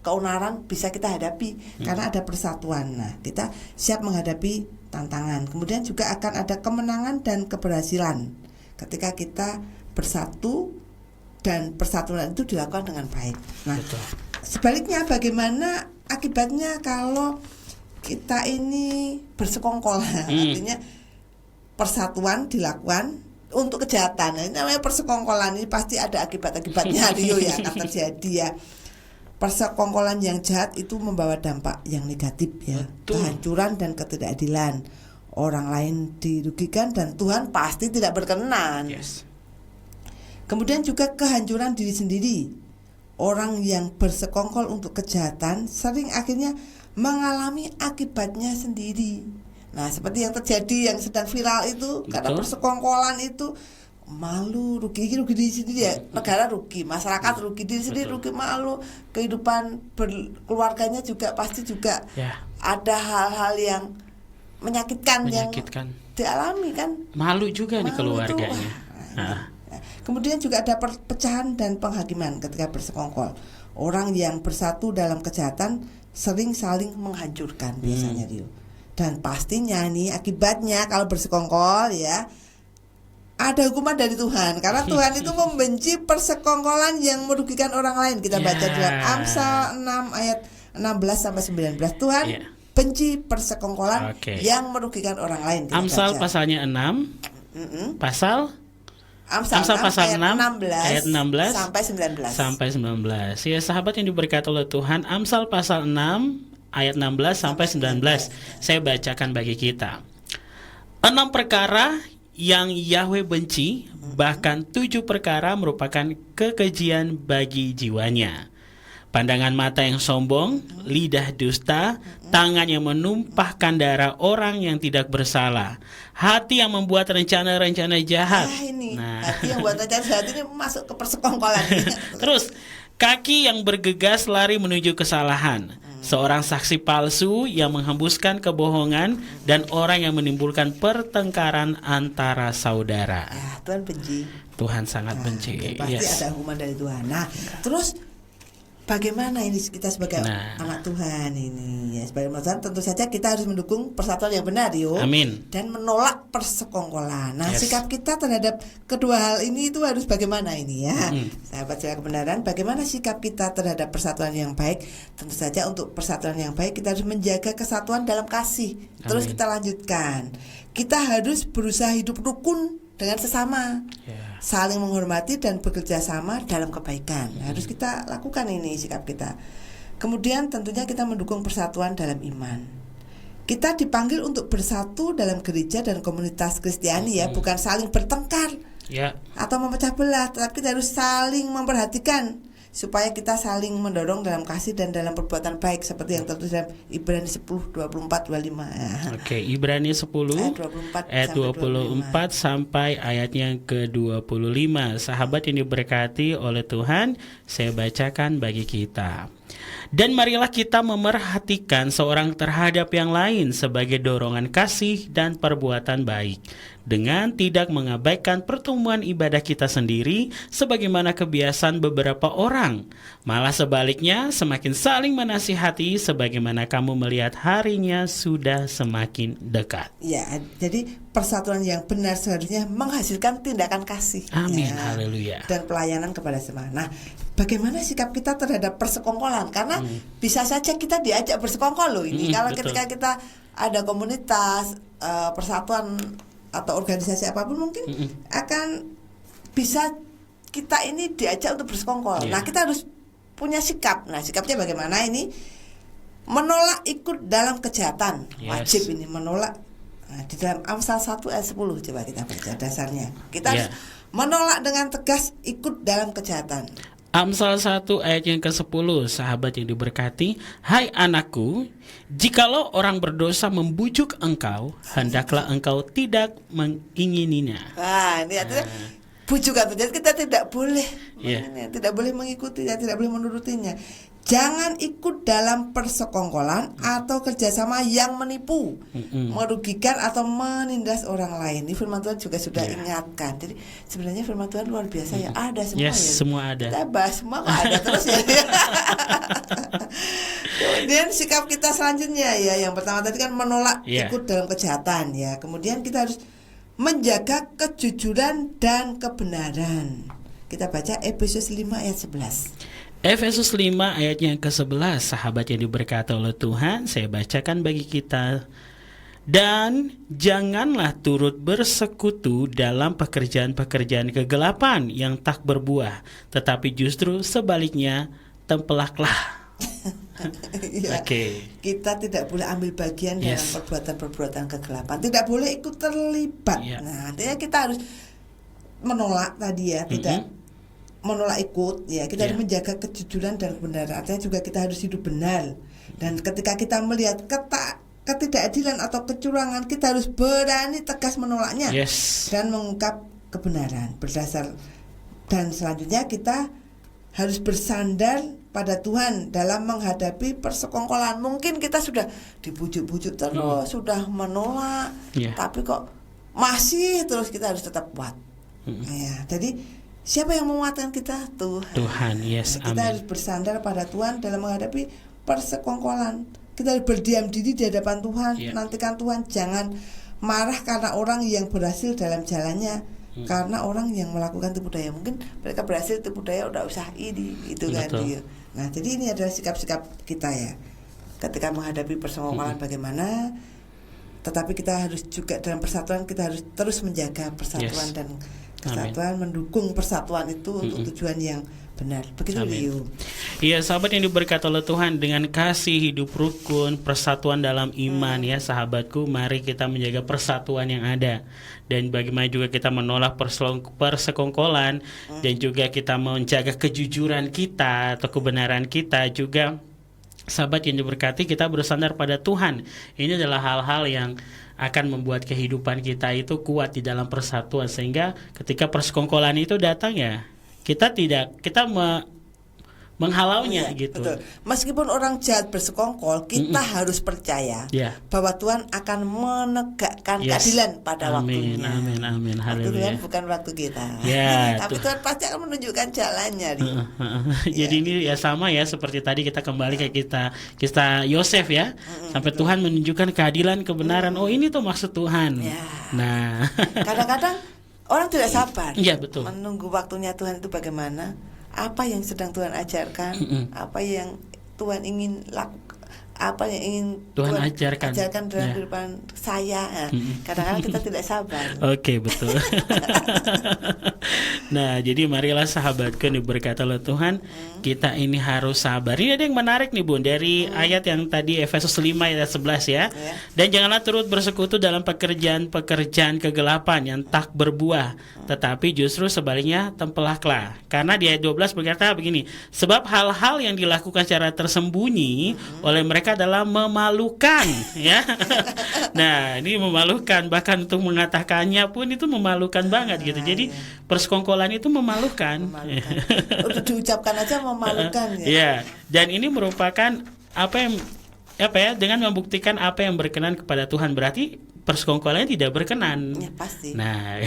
keonaran, bisa kita hadapi karena ada persatuan. Nah, kita siap menghadapi tantangan. Kemudian juga akan ada kemenangan dan keberhasilan ketika kita bersatu dan persatuan itu dilakukan dengan baik. Nah, sebaliknya bagaimana akibatnya kalau kita ini bersekongkol? Artinya persatuan dilakukan untuk kejahatan. Nah, ini namanya persekongkolan, ini pasti ada akibat-akibatnya Rio ya, akan terjadi ya. Persekongkolan yang jahat itu membawa dampak yang negatif ya, kehancuran dan ketidakadilan. Orang lain dirugikan dan Tuhan pasti tidak berkenan. Kemudian juga kehancuran diri sendiri. Orang yang bersekongkol untuk kejahatan sering akhirnya mengalami akibatnya sendiri. Nah, seperti yang terjadi yang sedang viral itu, karena persekongkolan itu malu, rugi diri sendiri ya, negara rugi, masyarakat rugi, diri sendiri rugi, malu, kehidupan berkeluarganya juga pasti juga ada hal-hal yang menyakitkan yang dialami kan, malu juga nih keluarganya. Kemudian juga ada perpecahan dan penghakiman ketika bersekongkol. Orang yang bersatu dalam kejahatan sering saling menghancurkan biasanya Rio. Dan pastinya nih akibatnya kalau bersekongkol ya, ada hukuman dari Tuhan, karena Tuhan itu membenci persekongkolan yang merugikan orang lain. Kita baca dalam Amsal 6 ayat 16 sampai 19. Tuhan benci persekongkolan yang merugikan orang lain. Amsal pasalnya 6. Amsal pasal 6 ayat 16 sampai 19. Ya, sahabat yang diberkati oleh Tuhan, Amsal pasal 6 ayat 16 sampai 19. Saya bacakan bagi kita. 6 perkara yang Yahweh benci, bahkan 7 perkara merupakan kekejian bagi jiwanya. Pandangan mata yang sombong, lidah dusta, tangan yang menumpahkan darah orang yang tidak bersalah, hati yang membuat rencana-rencana jahat. Hati yang membuat rencana jahat ini masuk ke persekongkolan. Terus, kaki yang bergegas lari menuju kesalahan, seorang saksi palsu yang menghembuskan kebohongan, dan orang yang menimbulkan pertengkaran antara saudara. Tuhan benci. Tuhan sangat benci. Pasti ada hukuman dari Tuhan. Nah, terus bagaimana ini kita sebagai anak Tuhan ini ya, sebagai anak Tuhan tentu saja kita harus mendukung persatuan yang benar Amin. Dan menolak persekongkolan. Nah, sikap kita terhadap kedua hal ini itu harus bagaimana ini ya, sahabat Suria Kebenaran, bagaimana sikap kita terhadap persatuan yang baik? Tentu saja untuk persatuan yang baik kita harus menjaga kesatuan dalam kasih. Terus kita lanjutkan, kita harus berusaha hidup rukun dengan sesama, saling menghormati dan bekerja sama dalam kebaikan. Harus kita lakukan ini sikap kita. Kemudian tentunya kita mendukung persatuan dalam iman. Kita dipanggil untuk bersatu dalam gereja dan komunitas Kristiani ya, bukan saling bertengkar atau memecah belah, tetapi kita harus saling memperhatikan supaya kita saling mendorong dalam kasih dan dalam perbuatan baik seperti yang tertulis dalam Ibrani 10, 24, 25 ya. Oke, Ibrani 10 ayat 24 sampai ayatnya ke-25. Sahabat yang diberkati oleh Tuhan, saya bacakan bagi kita. Dan marilah kita memerhatikan seorang terhadap yang lain sebagai dorongan kasih dan perbuatan baik, dengan tidak mengabaikan pertumbuhan ibadah kita sendiri sebagaimana kebiasaan beberapa orang. Malah sebaliknya, semakin saling menasihati sebagaimana kamu melihat harinya sudah semakin dekat. Ya, jadi persatuan yang benar seharusnya menghasilkan tindakan kasih. Amin, ya, haleluya. Dan pelayanan kepada semua. Nah, bagaimana sikap kita terhadap persekongkolan? Karena bisa saja kita diajak bersekongkol loh ini. Kalau betul. ketika kita ada komunitas, persatuan atau organisasi apapun mungkin akan bisa kita ini diajak untuk bersekongkol. Nah, kita harus punya sikap. Nah, sikapnya bagaimana ini? Menolak ikut dalam kejahatan. Wajib ini menolak. Nah, di dalam Amsal 1 ayat 10 coba kita baca dasarnya. Kita harus menolak dengan tegas ikut dalam kejahatan. Amsal 1 ayat yang ke-10, sahabat yang diberkati, hai anakku, jikalau orang berdosa membujuk engkau, hendaklah engkau tidak mengingininya. Nah, ini artinya bujukan. Jadi kita tidak boleh tidak boleh mengikutinya, tidak boleh menurutinya. Jangan ikut dalam persekongkolan atau kerjasama yang menipu, merugikan atau menindas orang lain. Ini firman Tuhan juga sudah ingatkan. Jadi sebenarnya firman Tuhan luar biasa ya, ada semua ya. Semua ada. Kita bahas semua ada terus ya. Kemudian sikap kita selanjutnya ya, yang pertama tadi kan menolak ikut dalam kejahatan ya. Kemudian kita harus menjaga kejujuran dan kebenaran. Kita baca Efesus 5 ayat 11. Efesus 5 ayatnya ke-11, sahabat yang diberkati oleh Tuhan, saya bacakan bagi kita. Dan janganlah turut bersekutu dalam pekerjaan-pekerjaan kegelapan yang tak berbuah, tetapi justru sebaliknya tempelaklah. Kita tidak boleh ambil bagian dalam perbuatan-perbuatan kegelapan, tidak boleh ikut terlibat. Nah, artinya kita harus menolak tadi ya, tidak menolak ikut ya, kita harus menjaga kejujuran dan kebenaran. Artinya juga kita harus hidup benar. Dan ketika kita melihat ketidakadilan atau kecurangan, kita harus berani tegas menolaknya dan mengungkap kebenaran berdasar. Dan selanjutnya kita harus bersandar pada Tuhan dalam menghadapi persekongkolan. Mungkin kita sudah dibujuk-bujuk terus, sudah menolak, tapi kok masih terus, kita harus tetap kuat. Ya, jadi siapa yang menguatkan kita? Tuhan. Kita harus bersandar pada Tuhan dalam menghadapi persekongkolan. Kita harus berdiam diri di hadapan Tuhan. Nantikan Tuhan, jangan marah karena orang yang berhasil dalam jalannya, karena orang yang melakukan tipu daya. Mungkin mereka berhasil tipu daya, udah usaha ini itu kan dia. Nah, jadi ini adalah sikap-sikap kita ya ketika menghadapi persekongkolan bagaimana. Tetapi kita harus juga dalam persatuan, kita harus terus menjaga persatuan dan kesatuan, mendukung persatuan itu untuk tujuan yang benar. Begitu Liu. Iya, sahabat yang diberkati oleh Tuhan, dengan kasih, hidup rukun, persatuan dalam iman ya sahabatku, mari kita menjaga persatuan yang ada. Dan bagaimana juga kita menolak persekongkolan, dan juga kita menjaga kejujuran kita atau kebenaran kita juga. Sahabat yang diberkati, kita bersandar pada Tuhan. Ini adalah hal-hal yang akan membuat kehidupan kita itu kuat di dalam persatuan, sehingga ketika persekongkolan itu datang ya, kita menghalaunya gitu. Betul. Meskipun orang jahat bersekongkol, kita harus percaya bahwa Tuhan akan menegakkan keadilan pada waktunya. Amin. Waktu Tuhan bukan waktu kita. Tapi Tuhan pasti akan menunjukkan jalannya. Jadi ini ya sama ya seperti tadi kita kembali ke kita Yosef ya. Sampai Tuhan menunjukkan keadilan, kebenaran. Oh, ini tuh maksud Tuhan. Nah, kadang-kadang orang tidak sabar. Iya, betul. Menunggu waktunya Tuhan itu bagaimana? Apa yang sedang Tuhan ajarkan? Apa yang Tuhan ingin lakukan? Apa yang ingin Tuhan ajarkan dalam kehidupan saya? Kadang-kadang kita tidak sabar. Oke, betul. Nah, jadi marilah sahabatku diberkati oleh Tuhan, kita ini harus sabar. Ini ada yang menarik nih Bun dari ayat yang tadi Efesus 5 ayat 11 ya. Dan janganlah turut bersekutu dalam pekerjaan-pekerjaan kegelapan yang tak berbuah, tetapi justru sebaliknya tempelaklah. Karena di ayat 12 berkata begini, sebab hal-hal yang dilakukan secara tersembunyi oleh mereka adalah memalukan ya. Nah, ini memalukan, bahkan untuk mengatakannya pun itu memalukan banget gitu. Jadi persekongkolan itu memalukan. Untuk diucapkan aja memalukan ya. Dan ini merupakan dengan membuktikan apa yang berkenan kepada Tuhan, berarti persekongkolannya tidak berkenan. Ya, pasti. Nah.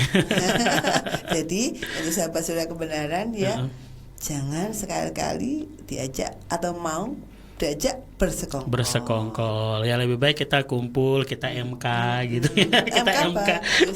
Jadi untuk sahabat surya kebenaran ya, jangan sekali-kali diajak atau mau diajak bersekongkol. Ya lebih baik kita kumpul, kita MK gitu ya. Kita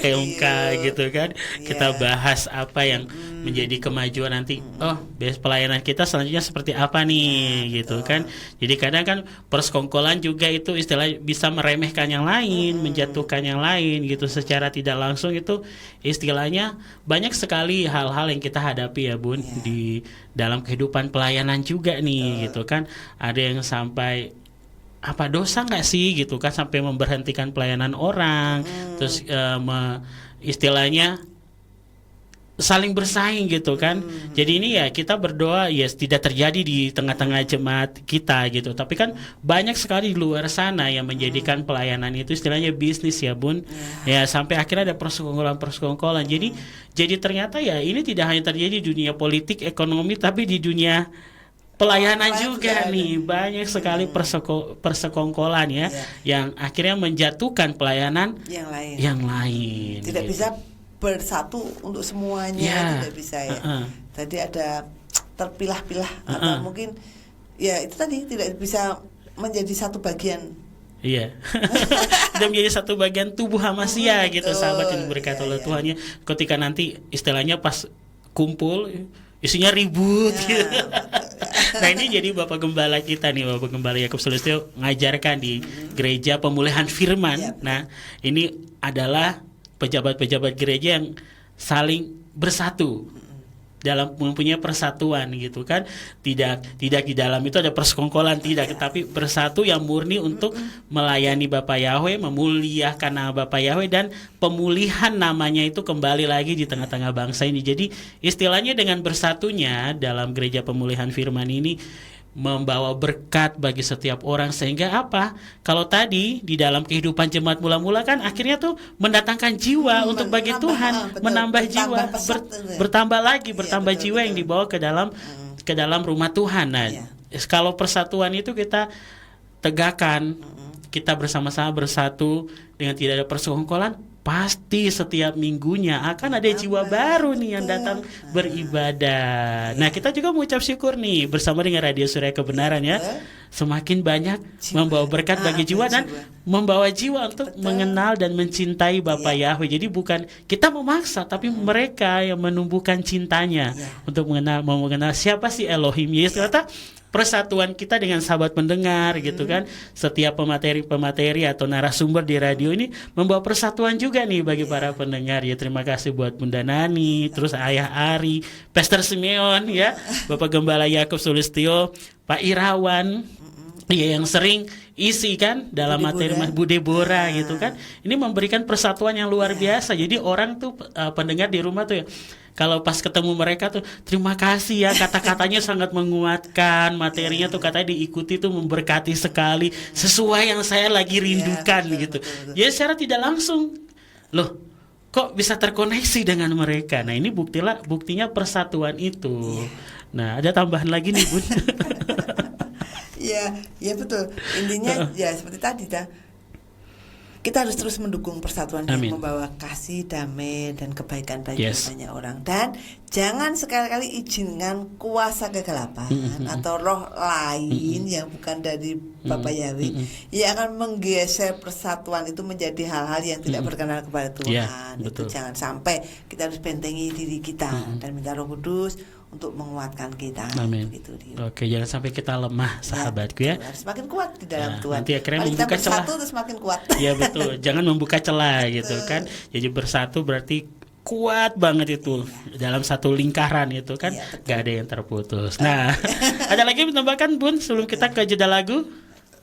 MK gitu kan. Kita bahas apa yang menjadi kemajuan nanti. Oh, pelayanan kita selanjutnya seperti apa nih gitu kan. Jadi kadang kan persekongkolan juga itu istilah bisa meremehkan yang lain, menjatuhkan yang lain gitu secara tidak langsung. Itu istilahnya banyak sekali hal-hal yang kita hadapi ya Bun di dalam kehidupan pelayanan juga nih gitu kan. Ada yang sampai dosa nggak sih gitu kan, sampai memberhentikan pelayanan orang, terus istilahnya saling bersaing gitu kan. Jadi ini ya kita berdoa ya tidak terjadi di tengah-tengah jemaat kita gitu. Tapi kan banyak sekali di luar sana yang menjadikan pelayanan itu istilahnya bisnis ya Bun. Ya sampai akhirnya ada persekongkolan. Jadi ternyata ya ini tidak hanya terjadi di dunia politik, ekonomi, tapi di dunia pelayanan juga nih. Banyak sekali persekongkolan ya yang akhirnya menjatuhkan pelayanan yang lain. Tidak gitu. Bisa bersatu untuk semuanya, tidak bisa ya. Tadi ada terpilah-pilah atau mungkin ya itu tadi tidak bisa menjadi satu bagian. Iya. Dan menjadi satu bagian tubuh manusia gitu, sahabat yang berkata oleh Tuhan ya. Ketika nanti istilahnya pas kumpul isinya ribut gitu. Nah ini jadi Bapak Gembala kita nih, Bapak Gembala Yakub Sulistyo ngajarkan di Gereja Pemulihan Firman. Nah ini adalah pejabat-pejabat gereja yang saling bersatu dalam mempunyai persatuan gitu kan. Tidak di dalam itu ada persekongkolan, tidak, tetapi bersatu yang murni untuk melayani Bapa Yahweh, memuliakan nama Bapa Yahweh, dan pemulihan namanya itu kembali lagi di tengah-tengah bangsa ini. Jadi istilahnya dengan bersatunya dalam Gereja Pemulihan Firman ini membawa berkat bagi setiap orang, sehingga apa? Kalau tadi di dalam kehidupan jemaat mula-mula kan akhirnya tuh mendatangkan jiwa untuk bagi Tuhan, menambah jiwa, bertambah jiwa yang dibawa ke dalam rumah Tuhan. Nah, kalau persatuan itu kita tegakkan, kita bersama-sama bersatu dengan tidak ada persekongkolan, pasti setiap minggunya akan ada jiwa baru nih yang datang beribadah. Nah, kita juga mengucap syukur nih bersama dengan Radio Surya Kebenaran ya. Semakin banyak membawa berkat bagi jiwa dan membawa jiwa untuk mengenal dan mencintai Bapa Yahweh. Jadi bukan kita memaksa, tapi mereka yang menumbuhkan cintanya untuk mengenal siapa sih Elohim. Yesus kata persatuan kita dengan sahabat pendengar gitu kan. Setiap pemateri atau narasumber di radio ini membawa persatuan juga nih bagi para pendengar ya. Terima kasih buat Bunda Nani, terus Ayah Ari, Pastor Simeon ya, Bapak Gembala Yakub Sulistyo, Pak Irawan ya, yang sering isi kan dalam materi Bu Deborah gitu kan. Ini memberikan persatuan yang luar biasa. Jadi orang tuh pendengar di rumah tuh ya, kalau pas ketemu mereka tuh terima kasih ya, kata-katanya sangat menguatkan, materinya tuh katanya diikuti tuh memberkati sekali, sesuai yang saya lagi rindukan gitu. Ya secara tidak langsung, loh kok bisa terkoneksi dengan mereka. Nah ini buktinya persatuan itu. Nah, ada tambahan lagi nih Bun. Ya betul. Intinya ya seperti tadi kita harus terus mendukung persatuan yang membawa kasih, damai, dan kebaikan bagi banyak orang. Dan jangan sekali-kali izinkan kuasa kegelapan atau roh lain yang bukan dari Bapa Yahweh yang akan menggeser persatuan itu menjadi hal-hal yang tidak berkenan kepada Tuhan. Itu jangan sampai. Kita harus bentengi diri kita dan minta Roh Kudus untuk menguatkan kita. Amin. Oke, jangan sampai kita lemah, sahabatku ya. Harus semakin kuat di dalam Tuhan. Nanti akhirnya membuka kita bersatu terus semakin kuat. Iya betul. Jangan membuka celah gitu kan. Jadi bersatu berarti kuat banget itu dalam satu lingkaran itu kan, gak ada yang terputus. Nah, ada lagi menambahkan Bun sebelum kita ke jeda lagu?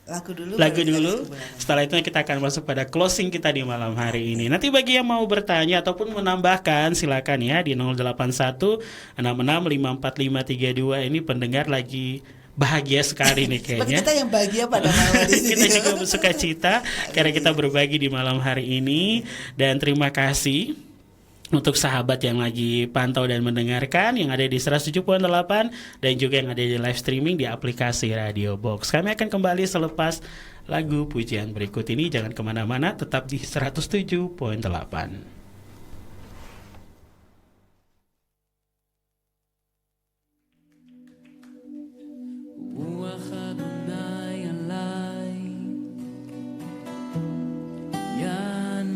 Lagu dulu. Setelah itu kita akan masuk pada closing kita di malam hari ini. Nanti bagi yang mau bertanya ataupun menambahkan silakan ya di 081 66 54532. Ini pendengar lagi bahagia sekali nih kayaknya. Kita yang bahagia pada malam hari ini. Kita juga bersuka cita karena kita berbagi di malam hari ini. Dan terima kasih untuk sahabat yang lagi pantau dan mendengarkan yang ada di 107.8 dan juga yang ada di live streaming di aplikasi Radio Box. Kami akan kembali selepas lagu pujian berikut ini. Jangan kemana-mana, tetap di 107.8.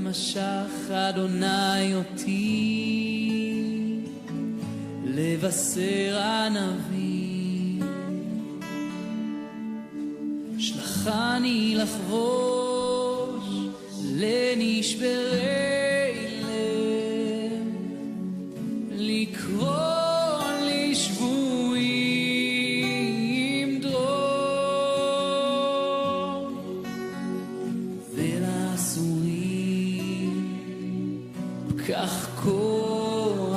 משך אדוני אותי לבשר ענבים, שלחני לחבוש לנשברי לב, לקרוא לשבויים דרור ולאסורים כך כוח,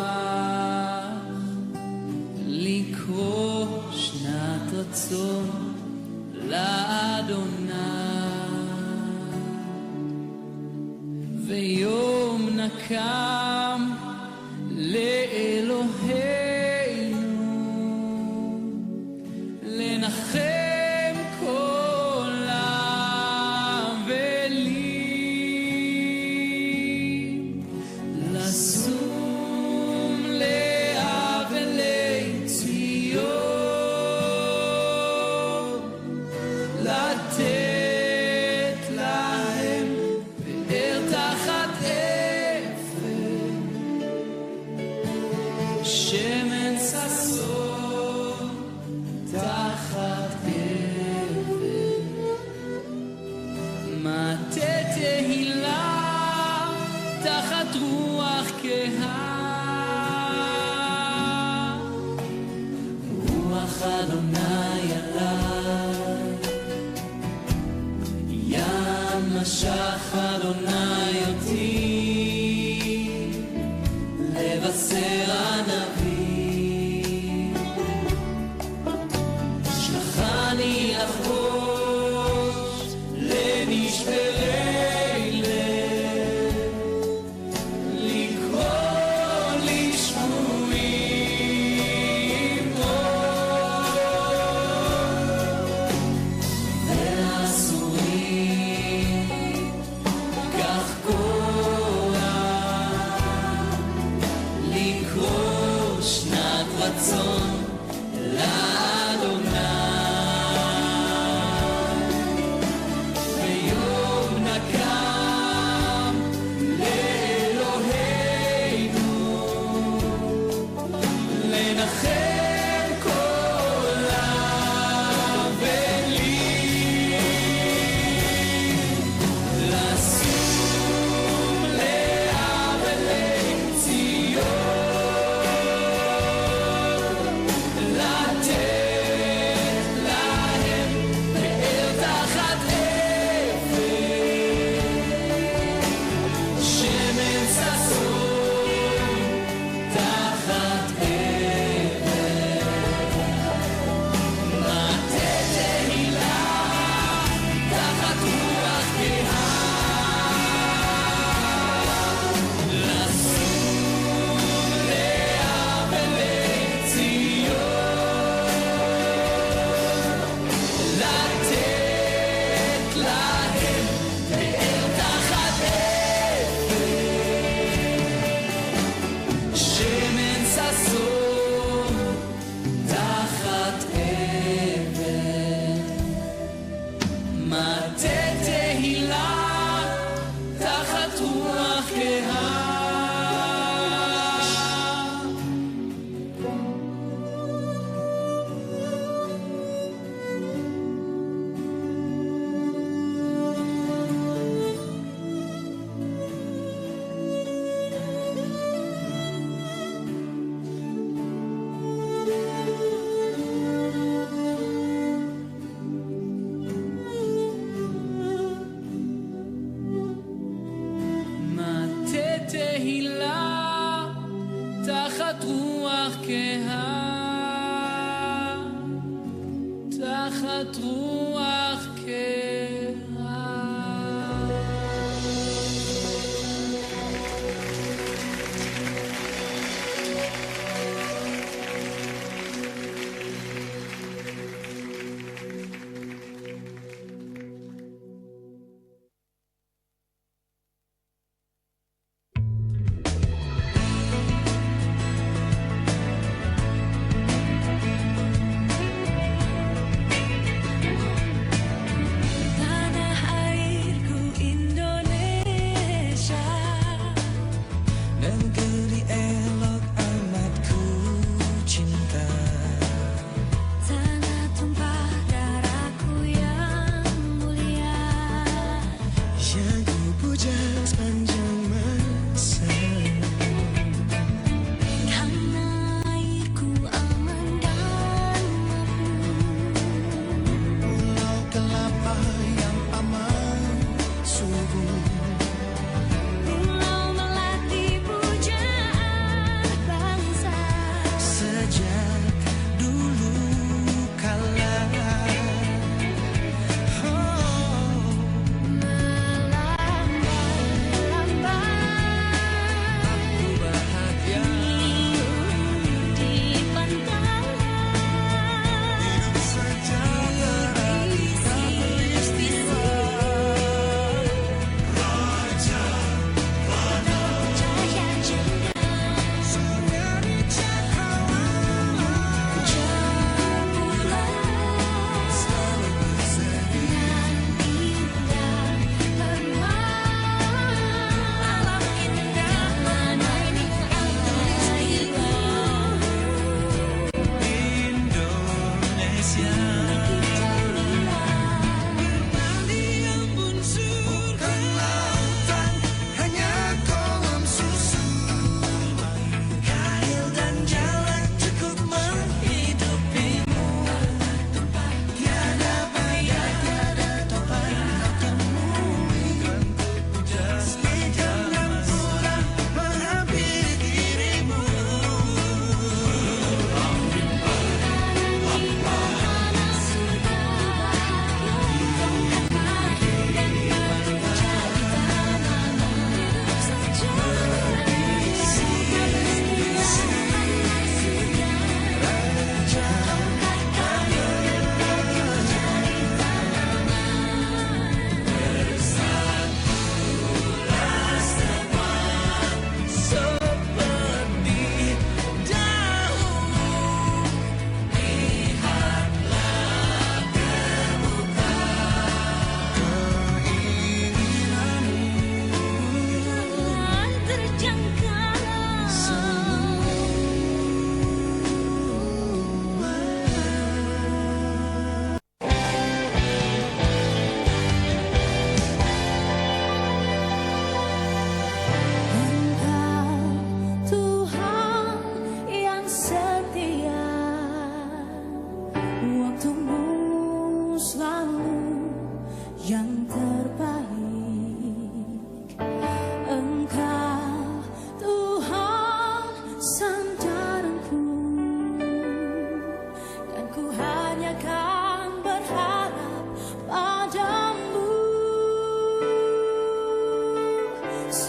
לקרוא שנת רצון לאדוני, ויום נקם לאלוהינו, לנחם כל האבלים, לשום לאבלי ציון, לתת להם פאר תחת אפר, שמן ששון תחת גבר, מטה תהילה תחת רוח כהה, רוח אדוני עליי, ים משך אדוני אותי, לבשר ענבים, שלחני לחבוש לנשברי לב, לקרוא בהילה תחת רוח כהה, תחת רוח כהה.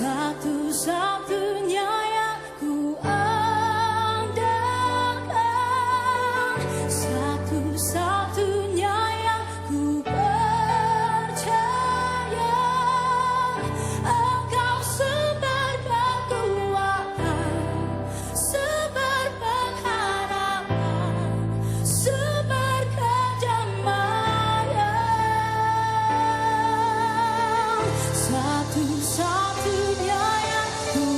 Satu-satunya yang ku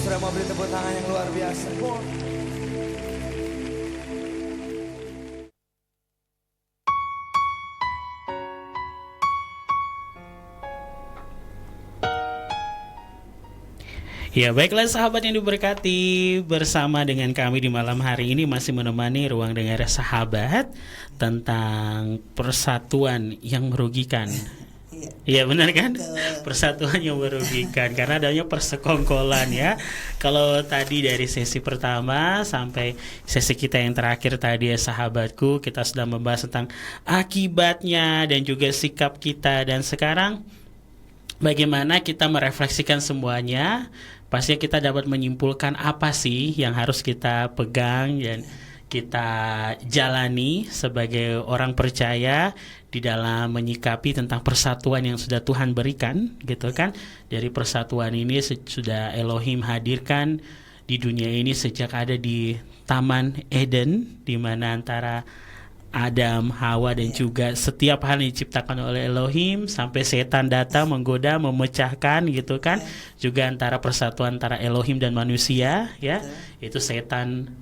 sudah mau beri tepuk tangan yang luar biasa. Ya, baiklah sahabat yang diberkati, bersama dengan kami di malam hari ini masih menemani Ruang Dengar Sahabat tentang persatuan yang merugikan. Iya benar kan? Persatuan yang merugikan karena adanya persekongkolan ya. Kalau tadi dari sesi pertama sampai sesi kita yang terakhir tadi ya sahabatku, kita sudah membahas tentang akibatnya dan juga sikap kita, dan sekarang bagaimana kita merefleksikan semuanya. Pastinya kita dapat menyimpulkan apa sih yang harus kita pegang dan kita jalani sebagai orang percaya di dalam menyikapi tentang persatuan yang sudah Tuhan berikan, gitu kan. Dari persatuan ini sudah Elohim hadirkan di dunia ini sejak ada di Taman Eden, di mana antara Adam, Hawa dan juga setiap hal yang diciptakan oleh Elohim sampai setan datang menggoda, memecahkan, gitu kan. Juga antara persatuan antara Elohim dan manusia ya. Itu setan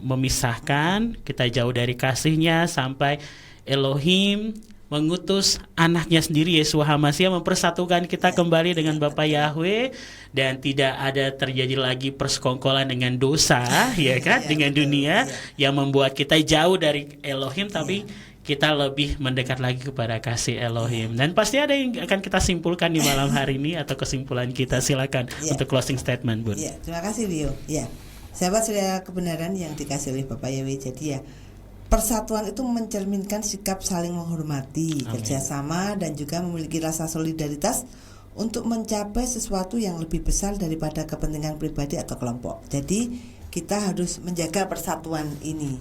memisahkan, kita jauh dari kasihnya sampai Elohim mengutus anaknya sendiri Yeshua HaMashiach mempersatukan kita kembali dengan Bapa Yahweh, dan tidak ada terjadi lagi persekongkolan dengan dosa ya kan, dengan dunia yang membuat kita jauh dari Elohim, tapi kita lebih mendekat lagi kepada kasih Elohim. Dan pasti ada yang akan kita simpulkan di malam hari ini atau kesimpulan kita. Silakan untuk closing statement, Bun. Ya, terima kasih Dio. Ya, sahabat saudara kebenaran yang dikasih oleh Bapak Yahweh, jadi ya persatuan itu mencerminkan sikap saling menghormati, kerjasama, dan juga memiliki rasa solidaritas untuk mencapai sesuatu yang lebih besar daripada kepentingan pribadi atau kelompok. Jadi kita harus menjaga persatuan ini,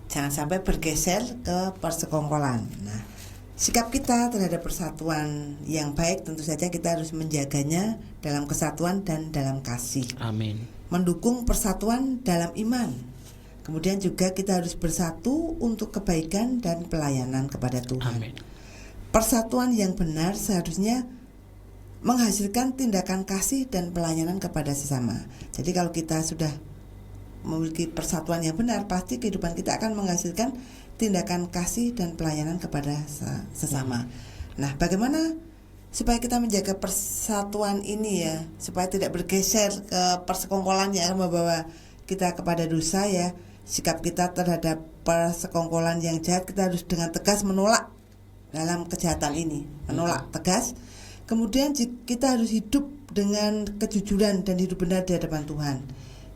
jangan sampai bergeser ke persekongkolan. Nah, sikap kita terhadap persatuan yang baik tentu saja kita harus menjaganya dalam kesatuan dan dalam kasih. Amin. Mendukung persatuan dalam iman. Kemudian juga kita harus bersatu untuk kebaikan dan pelayanan kepada Tuhan. Amin. Persatuan yang benar seharusnya menghasilkan tindakan kasih dan pelayanan kepada sesama. Jadi kalau kita sudah memiliki persatuan yang benar, pasti kehidupan kita akan menghasilkan tindakan kasih dan pelayanan kepada sesama. Nah, bagaimana supaya kita menjaga persatuan ini ya, supaya tidak bergeser ke persekongkolan yang membawa kita kepada dosa ya. Sikap kita terhadap persekongkolan yang jahat, kita harus dengan tegas menolak dalam kejahatan ini, menolak tegas. Kemudian kita harus hidup dengan kejujuran dan hidup benar di hadapan Tuhan.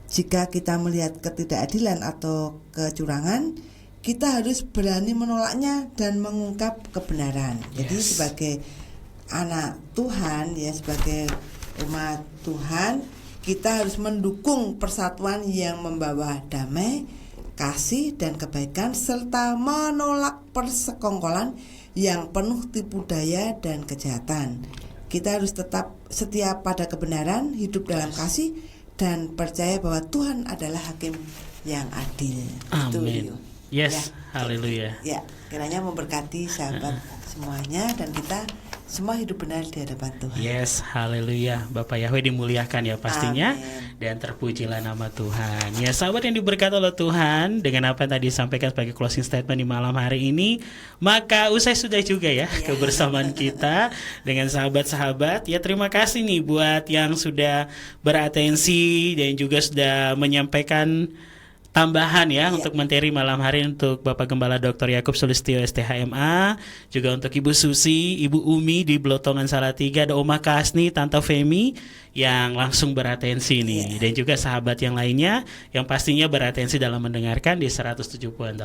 Jika kita melihat ketidakadilan atau kecurangan, kita harus berani menolaknya dan mengungkap kebenaran. Jadi sebagai anak Tuhan ya, sebagai umat Tuhan, kita harus mendukung persatuan yang membawa damai, kasih, dan kebaikan, serta menolak persekongkolan yang penuh tipu daya dan kejahatan. Kita harus tetap setia pada kebenaran, hidup dalam kasih, dan percaya bahwa Tuhan adalah hakim yang adil. Amin. Yes, haleluya. Ya, kiranya memberkati sahabat semuanya dan kita semua hidup benar di hadapan Tuhan. Yes, haleluya. Bapak Yahweh dimuliakan ya pastinya. Amin. Dan terpujilah nama Tuhan. Ya sahabat yang diberkati oleh Tuhan, dengan apa yang tadi disampaikan sebagai closing statement di malam hari ini, maka usai sudah juga ya kebersamaan kita dengan sahabat-sahabat. Ya terima kasih nih buat yang sudah beratensi dan juga sudah menyampaikan tambahan ya untuk materi malam hari untuk Bapak Gembala Dr. Yakub Sulistyo STHMA, juga untuk Ibu Susi, Ibu Umi di Blotongan Salatiga, ada Oma Kasni, Tante Femi yang langsung beratensi nih, dan juga sahabat yang lainnya yang pastinya beratensi dalam mendengarkan di 107.8.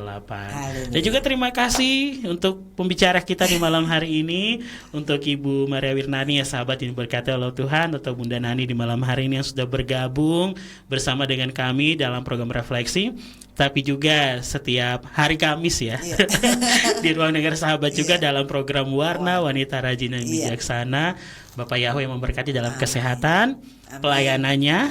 Dan juga terima kasih untuk pembicara kita di malam hari ini, untuk Ibu Maria Wirnani ya sahabat yang diberkati oleh Tuhan, atau Bunda Nani di malam hari ini yang sudah bergabung bersama dengan kami dalam program refleksi. Tapi juga setiap hari Kamis ya di Ruang Dengar Sahabat juga dalam program Warna Wanita Rajin dan Bijaksana. Bapak Yahweh memberkati dalam kesehatan, pelayanannya,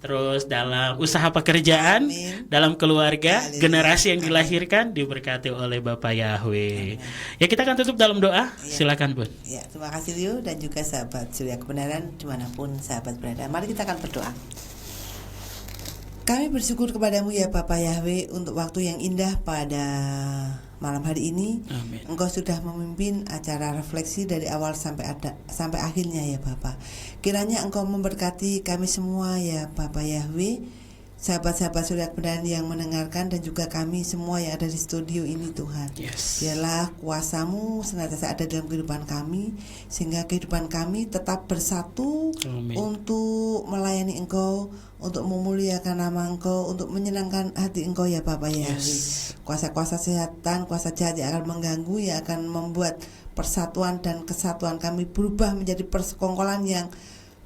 terus dalam usaha pekerjaan, dalam keluarga, generasi yang dilahirkan diberkati oleh Bapak Yahweh. Ya, kita akan tutup dalam doa. Silakan, Bun. Ya, terima kasih Rio dan juga sahabat Surya Kebenaran dimanapun sahabat berada. Mari kita akan berdoa. Kami bersyukur kepadamu ya Bapak Yahweh untuk waktu yang indah pada malam hari ini. Amin. Engkau sudah memimpin acara refleksi dari awal sampai akhirnya ya Bapak. Kiranya Engkau memberkati kami semua ya Bapak Yahweh, sahabat-sahabat Surya Kebenaran yang mendengarkan dan juga kami semua yang ada di studio ini Tuhan. Biarlah kuasa-Mu senantiasa ada dalam kehidupan kami, sehingga kehidupan kami tetap bersatu. Amin. Untuk melayani Engkau, untuk memuliakan nama Engkau, untuk menyenangkan hati Engkau ya Bapak Yahweh. Kuasa-kuasa setan, kuasa jahat yang akan mengganggu, yang akan membuat persatuan dan kesatuan kami berubah menjadi persekongkolan yang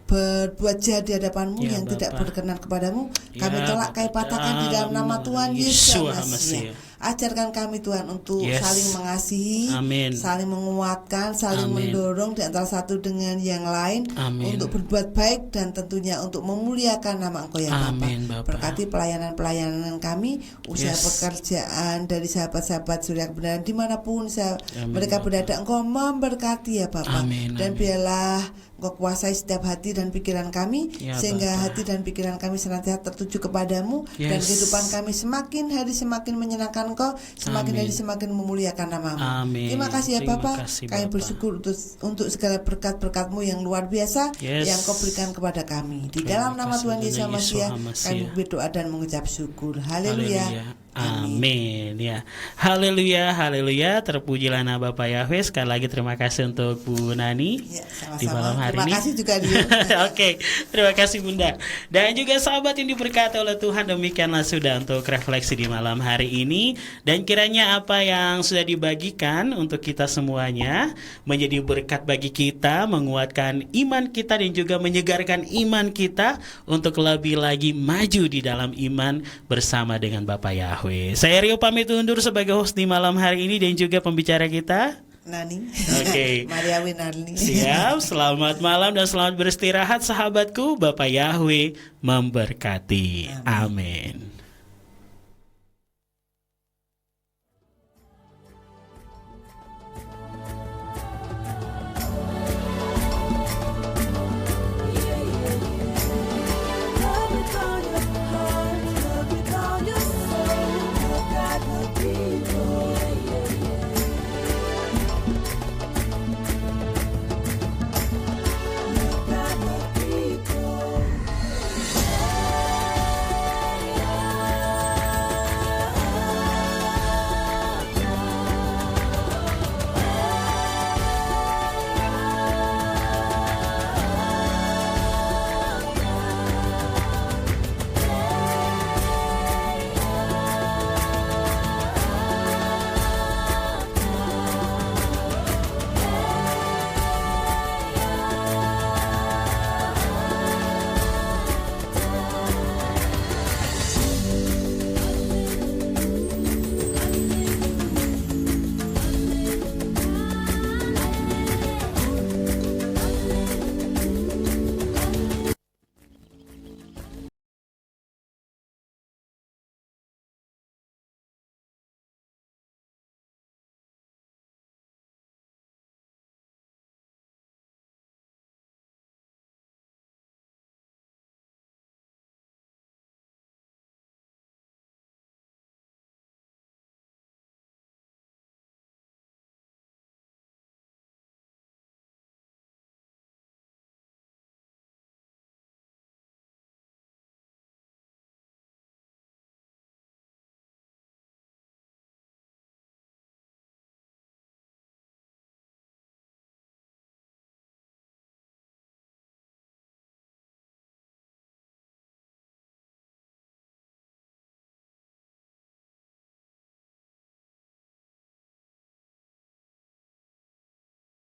berbuat jahat di hadapan-Mu, yang Bapak. tidak berkenan kepadamu, kami tolak, kami patahkan di dalam nama Tuhan Yesus Mesias. Ajarkan kami Tuhan untuk saling mengasihi, saling menguatkan, saling mendorong di antara satu dengan yang lain, untuk berbuat baik dan tentunya untuk memuliakan nama Engkau ya Bapak. Berkati pelayanan-pelayanan kami, usaha pekerjaan dari sahabat-sahabat Surya Kebenaran dimanapun mereka berada, Engkau memberkati ya Bapak. Dan biarlah Engkau kuasai setiap hati dan pikiran kami, sehingga hati dan pikiran kami senantiasa tertuju kepadamu, dan kehidupan kami semakin hari semakin menyenangkan Engkau, semakin hari semakin memuliakan nama-Mu. Terima kasih ya Bapak. Kami bersyukur untuk segala berkat-berkat-Mu yang luar biasa yang Kau berikan kepada kami. Di dalam nama Tuhan Yesus Mesias kami berdoa dan mengucap syukur. Haleluya. Amin ya. Haleluya, haleluya. Terpujilah nama Bapak Yahweh. Sekali lagi terima kasih untuk Bu Nani di malam hari ini. Terima kasih juga dia. Oke, terima kasih Bunda. Dan juga sahabat yang diberkati oleh Tuhan, demikianlah sudah untuk refleksi di malam hari ini. Dan kiranya apa yang sudah dibagikan untuk kita semuanya menjadi berkat bagi kita, menguatkan iman kita dan juga menyegarkan iman kita untuk lebih lagi maju di dalam iman bersama dengan Bapak Yahweh. Saya Rio pamit undur sebagai host di malam hari ini dan juga pembicara kita Nani. Oke. Maria Winarni. Siap, selamat malam dan selamat beristirahat sahabatku. Bapak Yahweh memberkati. Amin.